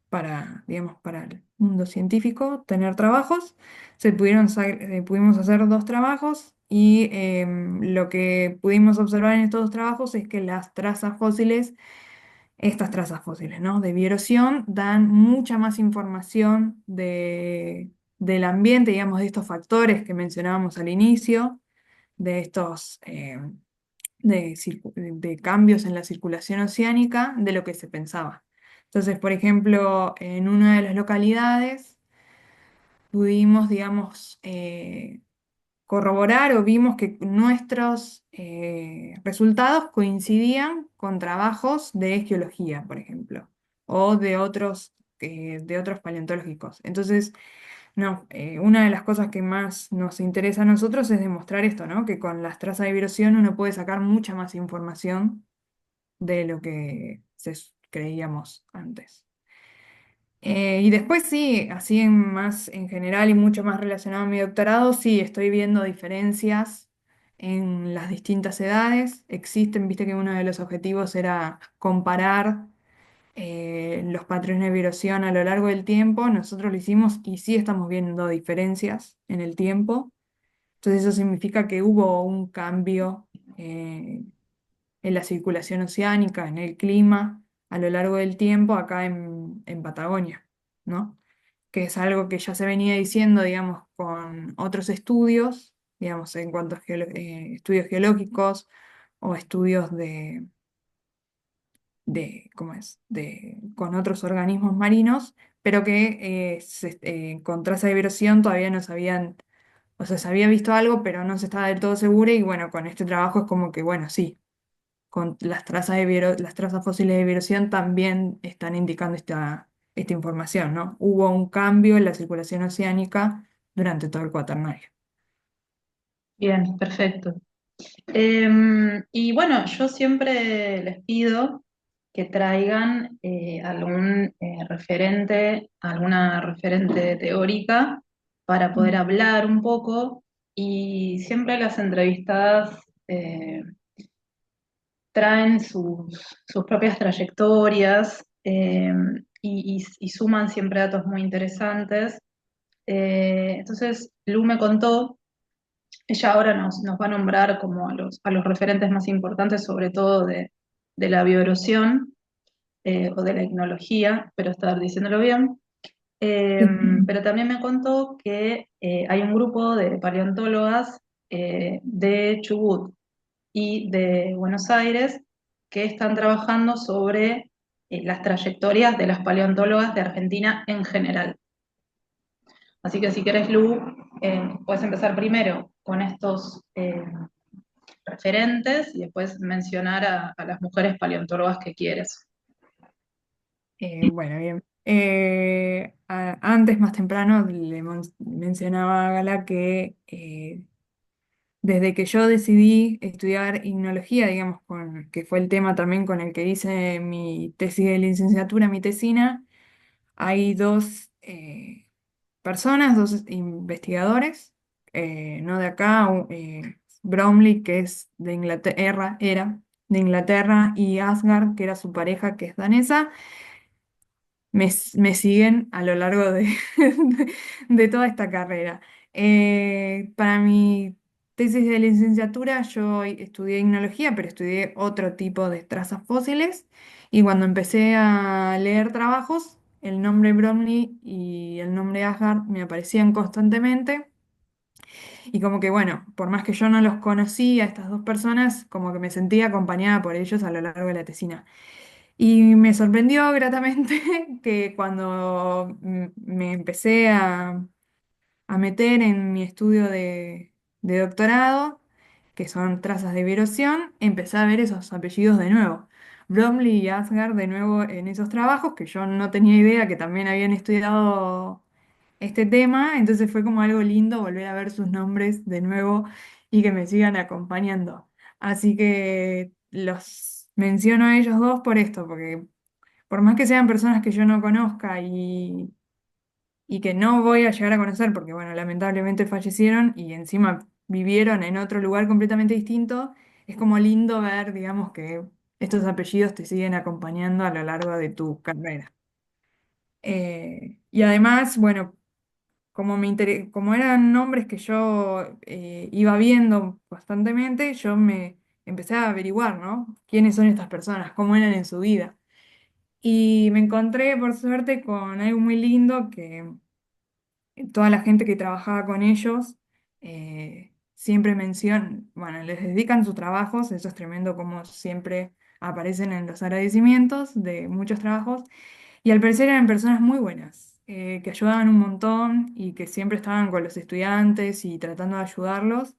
para, digamos, para el mundo científico, tener trabajos. Pudimos hacer 2 trabajos y lo que pudimos observar en estos 2 trabajos es que las trazas fósiles, estas trazas fósiles, ¿no? De bioerosión dan mucha más información del ambiente, digamos, de estos factores que mencionábamos al inicio, de estos de cambios en la circulación oceánica, de lo que se pensaba. Entonces, por ejemplo, en una de las localidades pudimos, digamos, corroborar o vimos que nuestros resultados coincidían con trabajos de geología, por ejemplo, o de otros paleontológicos. Entonces, no, una de las cosas que más nos interesa a nosotros es demostrar esto, ¿no? Que con las trazas de vibración uno puede sacar mucha más información de lo que creíamos antes. Y después sí, así más en general y mucho más relacionado a mi doctorado, sí, estoy viendo diferencias en las distintas edades. Existen, viste que uno de los objetivos era comparar los patrones de vibración a lo largo del tiempo. Nosotros lo hicimos y sí estamos viendo diferencias en el tiempo. Entonces eso significa que hubo un cambio en la circulación oceánica, en el clima, a lo largo del tiempo acá en Patagonia, ¿no? Que es algo que ya se venía diciendo, digamos, con otros estudios, digamos, en cuanto a estudios geológicos o estudios ¿cómo es? Con otros organismos marinos, pero que con traza de vibración todavía no sabían, o sea, se había visto algo, pero no se estaba del todo seguro, y bueno, con este trabajo es como que, bueno, sí, con las trazas fósiles de vibración también están indicando esta información, ¿no? Hubo un cambio en la circulación oceánica durante todo el Cuaternario. Bien, perfecto. Y bueno, yo siempre les pido que traigan algún referente, alguna referente teórica para poder hablar un poco. Y siempre las entrevistadas traen sus propias trayectorias y suman siempre datos muy interesantes. Entonces, Lu me contó, ella ahora nos va a nombrar como a los referentes más importantes, sobre todo de la bioerosión o de la etnología, espero estar diciéndolo bien. Eh, Sí. pero también me contó que hay un grupo de paleontólogas de Chubut y de Buenos Aires que están trabajando sobre las trayectorias de las paleontólogas de Argentina en general. Así que si querés, Lu, puedes empezar primero con estos referentes y después mencionar a las mujeres paleontólogas que quieres. Bueno, bien. Antes, más temprano, mencionaba a Gala que desde que yo decidí estudiar ignología, digamos, que fue el tema también con el que hice mi tesis de licenciatura, mi tesina, hay 2 personas, 2 investigadores, no de acá, Bromley, que es de Inglaterra, era de Inglaterra, y Asgard, que era su pareja, que es danesa, me siguen a lo largo de toda esta carrera. Para mi tesis de licenciatura yo estudié ignología, pero estudié otro tipo de trazas fósiles, y cuando empecé a leer trabajos, el nombre Bromley y el nombre Asgard me aparecían constantemente, Y como que, bueno, por más que yo no los conocía, a estas dos personas, como que me sentía acompañada por ellos a lo largo de la tesina. Y me sorprendió gratamente que cuando me empecé a meter en mi estudio de doctorado, que son trazas de vibración, empecé a ver esos apellidos de nuevo. Bromley y Asgard de nuevo en esos trabajos, que yo no tenía idea que también habían estudiado este tema, entonces fue como algo lindo volver a ver sus nombres de nuevo y que me sigan acompañando. Así que los menciono a ellos dos por esto, porque por más que sean personas que yo no conozca y que no voy a llegar a conocer, porque bueno, lamentablemente fallecieron y encima vivieron en otro lugar completamente distinto, es como lindo ver, digamos, que estos apellidos te siguen acompañando a lo largo de tu carrera. Y además, bueno, como eran nombres que yo iba viendo constantemente, yo me empecé a averiguar, ¿no? ¿Quiénes son estas personas? ¿Cómo eran en su vida? Y me encontré, por suerte, con algo muy lindo que toda la gente que trabajaba con ellos siempre mencionan, bueno, les dedican sus trabajos, eso es tremendo como siempre aparecen en los agradecimientos de muchos trabajos, y al parecer eran personas muy buenas, que ayudaban un montón y que siempre estaban con los estudiantes y tratando de ayudarlos.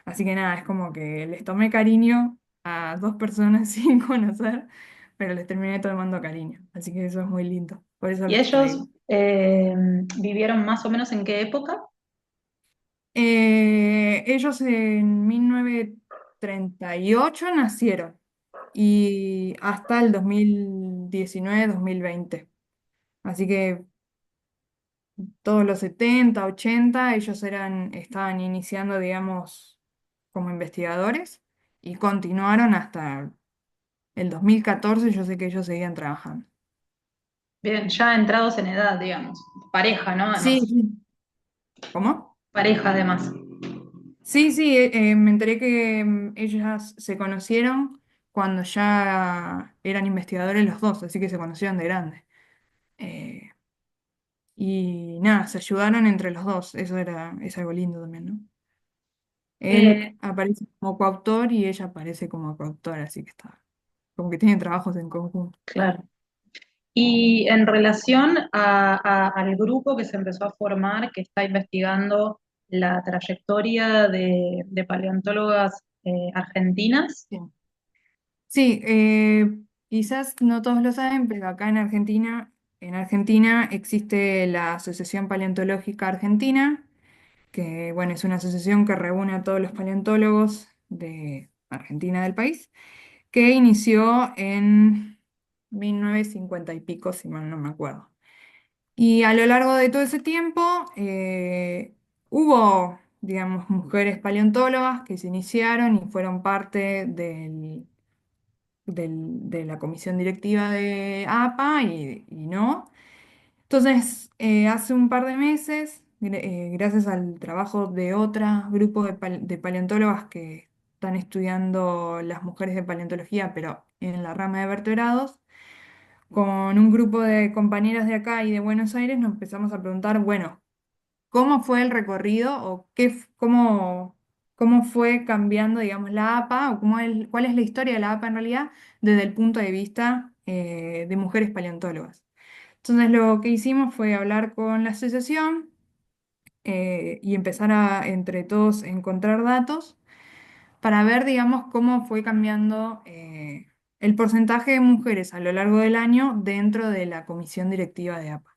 Así que nada, es como que les tomé cariño a dos personas sin conocer, pero les terminé tomando cariño. Así que eso es muy lindo. Por eso ¿Y los ellos traigo. vivieron más o menos en qué época? Ellos en 1938 nacieron y hasta el 2019-2020. Así que todos los 70, 80, ellos estaban iniciando, digamos, como investigadores y continuaron hasta el 2014. Yo sé que ellos seguían trabajando. Bien, ya entrados en edad, digamos. Pareja, ¿no? Sí, Además. sí. ¿Cómo? Pareja, además. Sí, sí, me enteré que ellas se conocieron cuando ya eran investigadores los dos, así que se conocieron de grandes. Eh, y nada, se ayudaron entre los dos, es algo lindo también, ¿no? Él Eh, aparece como coautor y ella aparece como coautora, así que está, como que tienen trabajos en conjunto. claro. Y en relación al grupo que se empezó a formar, que está investigando la trayectoria de paleontólogas argentinas, Bien. Sí, quizás no todos lo saben, pero acá en Argentina existe la Asociación Paleontológica Argentina, que bueno, es una asociación que reúne a todos los paleontólogos de Argentina del país, que inició en 1950 y pico, si mal no me acuerdo. Y a lo largo de todo ese tiempo hubo, digamos, mujeres paleontólogas que se iniciaron y fueron parte de la comisión directiva de APA y no. Entonces, hace un par de meses, gracias al trabajo de otro grupo de paleontólogas que están estudiando las mujeres de paleontología, pero en la rama de vertebrados, con un grupo de compañeras de acá y de Buenos Aires nos empezamos a preguntar, bueno, ¿cómo fue el recorrido o cómo fue cambiando, digamos, la APA o cuál es la historia de la APA en realidad desde el punto de vista de mujeres paleontólogas? Entonces lo que hicimos fue hablar con la asociación y empezar a entre todos encontrar datos para ver, digamos, cómo fue cambiando el porcentaje de mujeres a lo largo del año dentro de la comisión directiva de APA.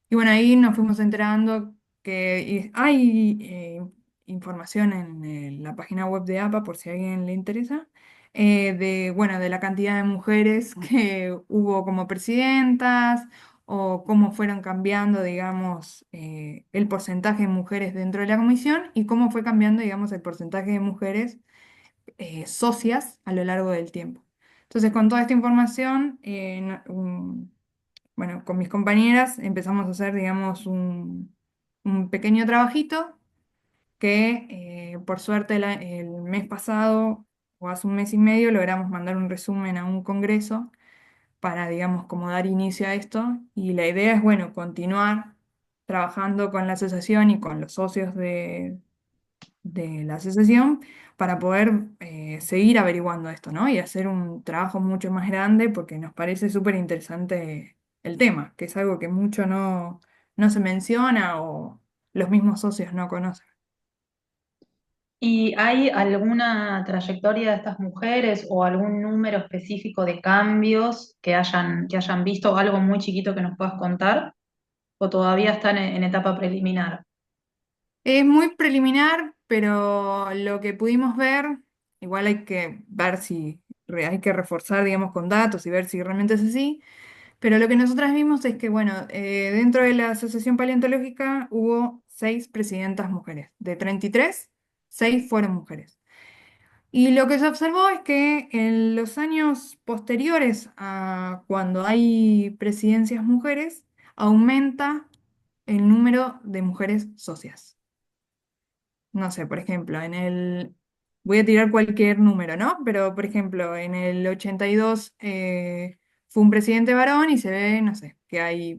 Y bueno, ahí nos fuimos enterando que hay información en la página web de APA, por si a alguien le interesa, bueno, de la cantidad de mujeres que hubo como presidentas o cómo fueron cambiando, digamos, el porcentaje de mujeres dentro de la comisión y cómo fue cambiando, digamos, el porcentaje de mujeres socias a lo largo del tiempo. Entonces, con toda esta información, bueno, con mis compañeras empezamos a hacer, digamos, un pequeño trabajito que por suerte el mes pasado o hace un mes y medio logramos mandar un resumen a un congreso para, digamos, como dar inicio a esto. Y la idea es, bueno, continuar trabajando con la asociación y con los socios de la asociación para poder seguir averiguando esto, ¿no? Y hacer un trabajo mucho más grande porque nos parece súper interesante el tema, que es algo que mucho no se menciona o los mismos socios no conocen. ¿Y hay alguna trayectoria de estas mujeres o algún número específico de cambios que hayan visto, algo muy chiquito que nos puedas contar? ¿O todavía están en etapa preliminar? Es muy preliminar, pero lo que pudimos ver, igual hay que ver si hay que reforzar, digamos, con datos y ver si realmente es así. Pero lo que nosotras vimos es que, bueno, dentro de la Asociación Paleontológica hubo 6 presidentas mujeres. De 33, 6 fueron mujeres. Y lo que se observó es que en los años posteriores a cuando hay presidencias mujeres, aumenta el número de mujeres socias. No sé, por ejemplo, voy a tirar cualquier número, ¿no? Pero, por ejemplo, en el 82 fue un presidente varón y se ve, no sé, que hay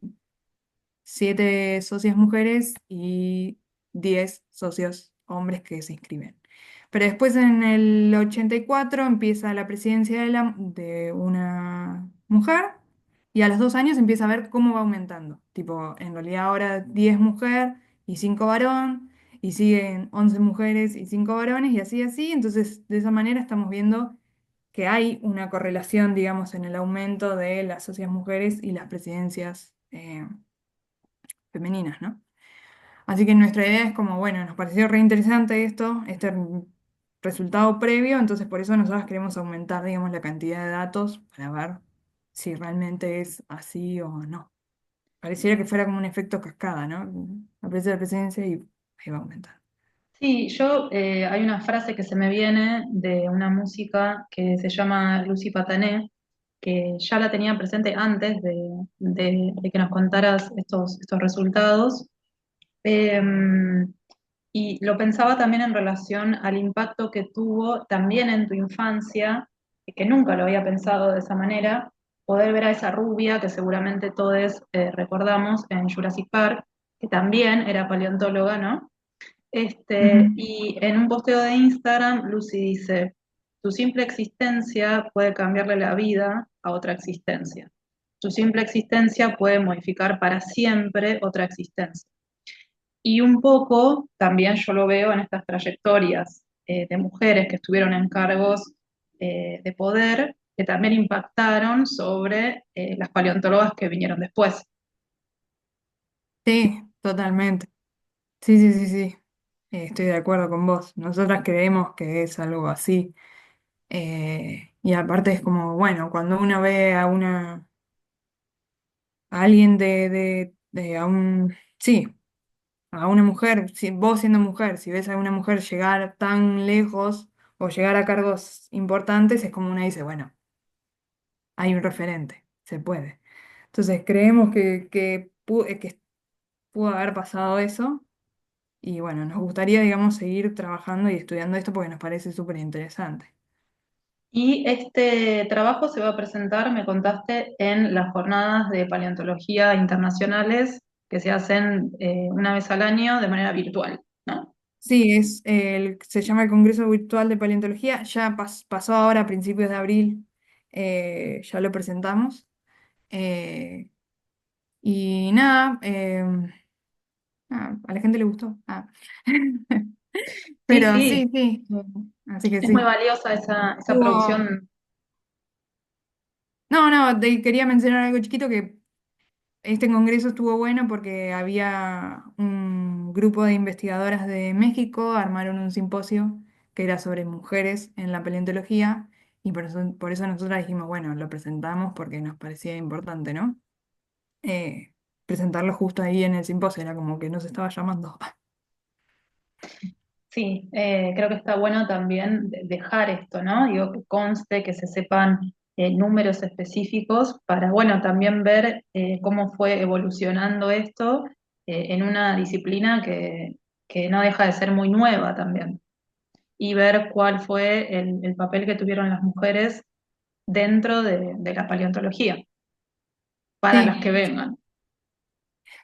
7 socias mujeres y 10 socios hombres que se inscriben. Pero después en el 84 empieza la presidencia de una mujer y a los 2 años empieza a ver cómo va aumentando. Tipo, en realidad ahora 10 mujeres y 5 varón y siguen 11 mujeres y 5 varones y así, así. Entonces, de esa manera estamos viendo que hay una correlación, digamos, en el aumento de las socias mujeres y las presidencias femeninas, ¿no? Así que nuestra idea es como, bueno, nos pareció re interesante esto, este resultado previo, entonces por eso nosotros queremos aumentar, digamos, la cantidad de datos para ver si realmente es así o no. Pareciera que fuera como un efecto cascada, ¿no? Aparece la presencia y ahí va a aumentar. Sí, hay una frase que se me viene de una música que se llama Lucy Patané, que ya la tenía presente antes de que nos contaras estos resultados. Eh, y lo pensaba también en relación al impacto que tuvo también en tu infancia, que nunca lo había pensado de esa manera, poder ver a esa rubia que seguramente todos recordamos en Jurassic Park, que también era paleontóloga, ¿no? Ujú. Y en un posteo de Instagram, Lucy dice, tu simple existencia puede cambiarle la vida a otra existencia. Tu simple existencia puede modificar para siempre otra existencia. Y un poco también yo lo veo en estas trayectorias de mujeres que estuvieron en cargos de poder, que también impactaron sobre las paleontólogas que vinieron después. Sí, totalmente. Sí, sí, sí, sí. Estoy de acuerdo con vos. Nosotras creemos que es algo así. Y aparte es como, bueno, cuando uno ve a alguien sí, a una mujer, si, vos siendo mujer, si ves a una mujer llegar tan lejos o llegar a cargos importantes, es como una dice, bueno, hay un referente, se puede. Entonces creemos que pudo haber pasado eso y bueno, nos gustaría, digamos, seguir trabajando y estudiando esto porque nos parece súper interesante. Y este trabajo se va a presentar, me contaste, en las jornadas de paleontología internacionales que se hacen una vez al año de manera virtual, ¿no? Sí, se llama el Congreso Virtual de Paleontología, ya pasó ahora a principios de abril, ya lo presentamos. eh, y nada, a la gente le gustó. Sí, Pero sí, sí, sí, así que es muy sí. valiosa esa Hubo- producción. No, no, quería mencionar algo chiquito que este congreso estuvo bueno porque había un grupo de investigadoras de México, armaron un simposio que era sobre mujeres en la paleontología y por eso nosotros dijimos, bueno, lo presentamos porque nos parecía importante, ¿no? Eh, Presentarlo justo ahí en el simposio, era como que nos estaba llamando. Sí, creo que está bueno también dejar esto, ¿no? Digo, que conste, que se sepan números específicos para, bueno, también ver cómo fue evolucionando esto en una disciplina que no deja de ser muy nueva también. Y ver cuál fue el papel que tuvieron las mujeres dentro de la paleontología para las Sí, que vengan.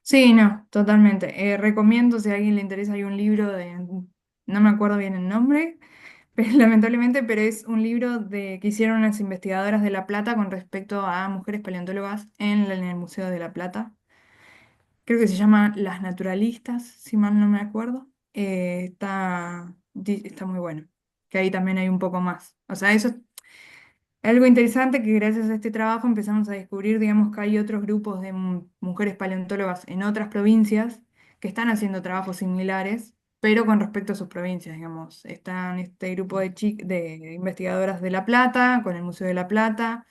sí, no, totalmente. Recomiendo, si a alguien le interesa, hay un libro no me acuerdo bien el nombre, pero, lamentablemente, pero es un libro que hicieron unas investigadoras de La Plata con respecto a mujeres paleontólogas en el Museo de La Plata. Creo que se llama Las Naturalistas, si mal no me acuerdo. Está muy bueno, que ahí también hay un poco más. O sea, eso es algo interesante, que gracias a este trabajo empezamos a descubrir, digamos, que hay otros grupos de mujeres paleontólogas en otras provincias que están haciendo trabajos similares, pero con respecto a sus provincias, digamos. Están este grupo de investigadoras de La Plata, con el Museo de La Plata.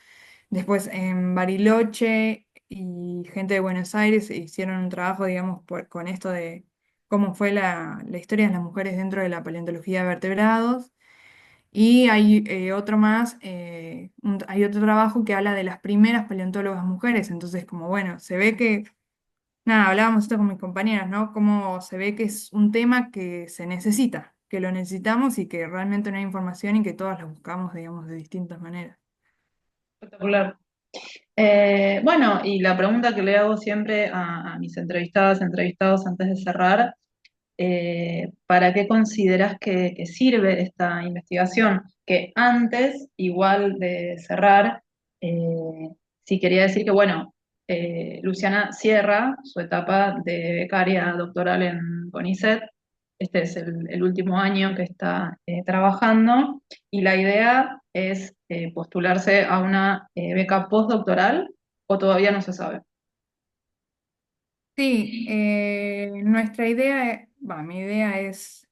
Después en Bariloche y gente de Buenos Aires hicieron un trabajo, digamos, con esto de cómo fue la historia de las mujeres dentro de la paleontología de vertebrados. Y hay otro más, hay otro trabajo que habla de las primeras paleontólogas mujeres. Entonces, como bueno, se ve que, nada, hablábamos esto con mis compañeras, ¿no? Como se ve que es un tema que se necesita, que lo necesitamos y que realmente no hay información y que todas la buscamos, digamos, de distintas maneras. Espectacular. Bueno, y la pregunta que le hago siempre a mis entrevistadas, entrevistados antes de cerrar, ¿para qué consideras que sirve esta investigación? Que antes, igual de cerrar, sí quería decir que, bueno, Luciana cierra su etapa de becaria doctoral en CONICET. Este es el último año que está trabajando y la idea es postularse a una beca postdoctoral o todavía no se sabe. Sí, nuestra idea, mi idea es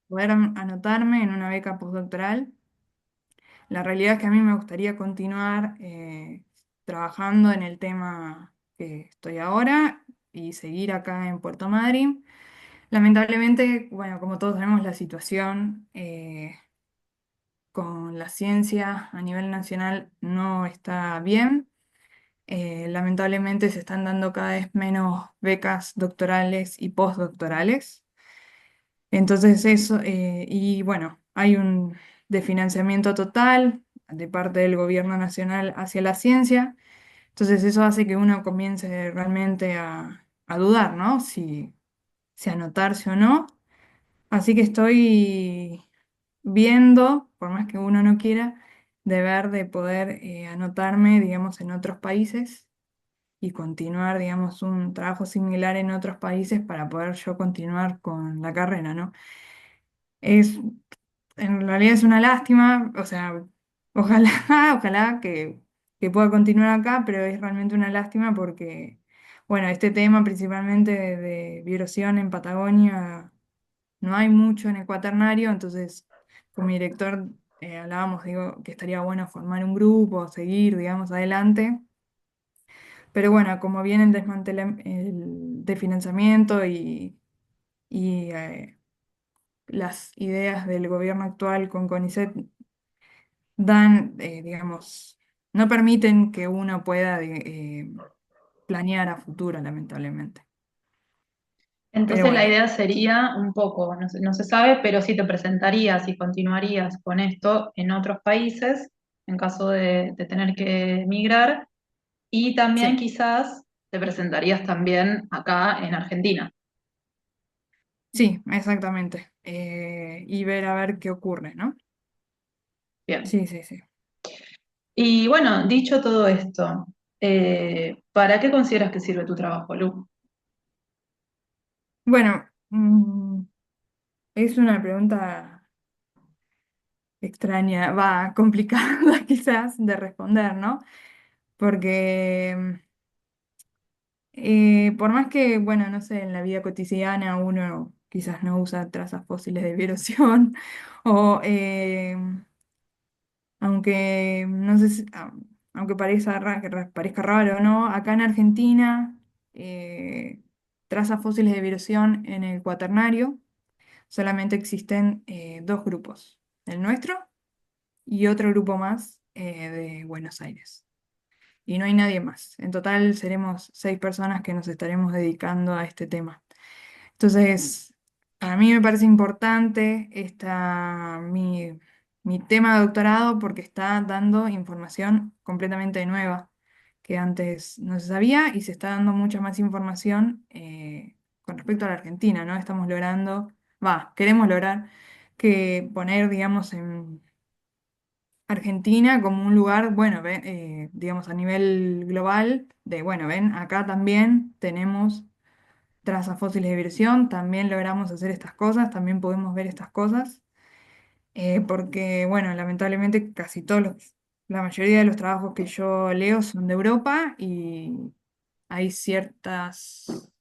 poder anotarme en una beca postdoctoral. La realidad es que a mí me gustaría continuar trabajando en el tema que estoy ahora y seguir acá en Puerto Madryn. Lamentablemente, bueno, como todos sabemos, la situación con la ciencia a nivel nacional no está bien. Lamentablemente se están dando cada vez menos becas doctorales y postdoctorales. Entonces eso, y bueno, hay un desfinanciamiento total de parte del gobierno nacional hacia la ciencia. Entonces eso hace que uno comience realmente a dudar, ¿no? Si anotarse o no. Así que estoy viendo, por más que uno no quiera, de ver de poder anotarme, digamos, en otros países y continuar, digamos, un trabajo similar en otros países para poder yo continuar con la carrera, ¿no? Es, en realidad es una lástima, o sea, ojalá, ojalá que pueda continuar acá, pero es realmente una lástima porque, bueno, este tema principalmente de vibración en Patagonia, no hay mucho en el cuaternario. Entonces con mi director hablábamos, digo, que estaría bueno formar un grupo, seguir, digamos, adelante. Pero bueno, como viene el desfinanciamiento y las ideas del gobierno actual con CONICET digamos, no permiten que uno pueda planear a futuro, lamentablemente. Pero Entonces la bueno, idea sería un poco, no se sabe, pero si te presentarías y continuarías con esto en otros países, en caso de tener que emigrar, y también sí, quizás te presentarías también acá en Argentina. sí, exactamente. Y ver a ver qué ocurre, ¿no? Bien. Sí, sí, sí. Y bueno, dicho todo esto, ¿para qué consideras que sirve tu trabajo, Lu? Bueno, es una pregunta extraña, va, complicada quizás de responder, ¿no? Porque por más que, bueno, no sé, en la vida cotidiana uno quizás no usa trazas fósiles de vibración, o aunque no sé aunque parezca raro, ¿no? Acá en Argentina, trazas fósiles de vibración en el cuaternario solamente existen dos grupos, el nuestro y otro grupo más de Buenos Aires. Y no hay nadie más. En total seremos 6 personas que nos estaremos dedicando a este tema. Entonces, para mí me parece importante mi tema de doctorado porque está dando información completamente nueva que antes no se sabía, y se está dando mucha más información con respecto a la Argentina, ¿no? Estamos logrando queremos lograr que poner, digamos, en Argentina como un lugar, bueno, digamos, a nivel global, de, bueno, ven, acá también tenemos trazas fósiles de vibración, también logramos hacer estas cosas, también podemos ver estas cosas, porque, bueno, lamentablemente la mayoría de los trabajos que yo leo son de Europa y hay ciertas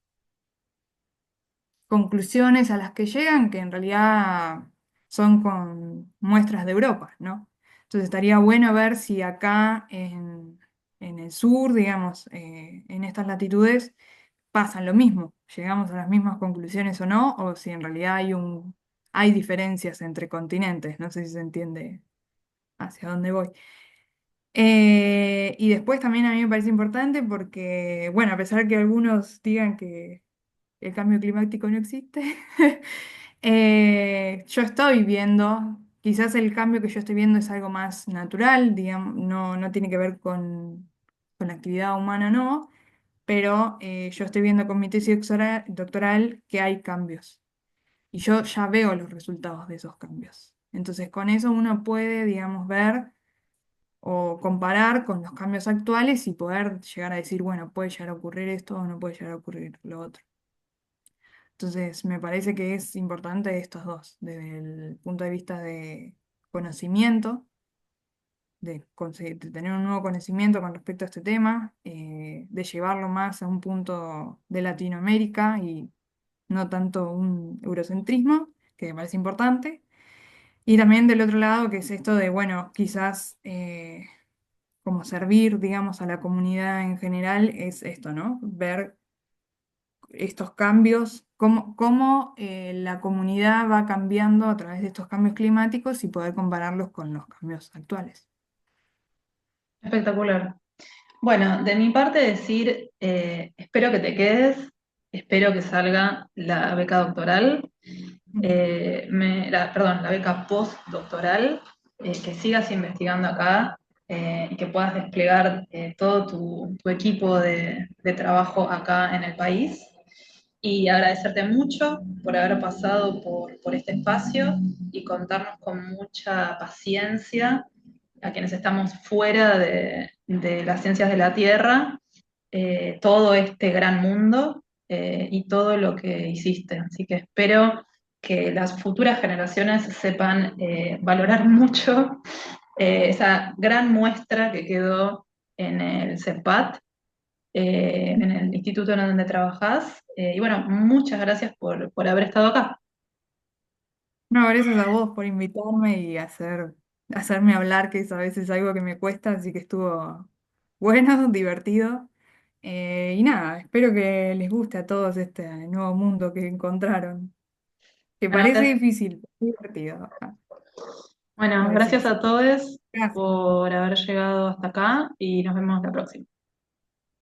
conclusiones a las que llegan que en realidad son con muestras de Europa, ¿no? Entonces estaría bueno ver si acá en el sur, digamos, en estas latitudes, pasan lo mismo, llegamos a las mismas conclusiones o no, o si en realidad hay diferencias entre continentes, no sé si se entiende hacia dónde voy. Y después también a mí me parece importante porque, bueno, a pesar que algunos digan que el cambio climático no existe, yo estoy viendo, quizás el cambio que yo estoy viendo es algo más natural, digamos, no tiene que ver con la actividad humana, no, pero yo estoy viendo con mi tesis doctoral que hay cambios y yo ya veo los resultados de esos cambios. Entonces, con eso uno puede, digamos, ver o comparar con los cambios actuales y poder llegar a decir, bueno, puede llegar a ocurrir esto o no puede llegar a ocurrir lo otro. Entonces, me parece que es importante estos dos, desde el punto de vista de conocimiento, de tener un nuevo conocimiento con respecto a este tema, de llevarlo más a un punto de Latinoamérica y no tanto un eurocentrismo, que me parece importante. Y también del otro lado, que es esto de, bueno, quizás como servir, digamos, a la comunidad en general, es esto, ¿no? Ver estos cambios, cómo la comunidad va cambiando a través de estos cambios climáticos y poder compararlos con los cambios actuales. Espectacular. Bueno, de mi parte decir, espero que te quedes, espero que salga la beca doctoral, perdón, la beca postdoctoral, que sigas investigando acá y que puedas desplegar todo tu equipo de trabajo acá en el país. Y agradecerte mucho por haber pasado por este espacio y contarnos con mucha paciencia a quienes estamos fuera de las ciencias de la Tierra, todo este gran mundo y todo lo que hiciste. Así que espero que las futuras generaciones sepan valorar mucho esa gran muestra que quedó en el CEPAT, en el instituto en donde trabajás. Y bueno, muchas gracias por haber estado acá. No, gracias a vos por invitarme y hacerme hablar, que es a veces algo que me cuesta, así que estuvo bueno, divertido. Y nada, espero que les guste a todos este nuevo mundo que encontraron, que Bueno, parece difícil, pero es divertido. bueno, gracias Gracias. a todos Gracias. por haber llegado hasta acá y nos vemos la próxima.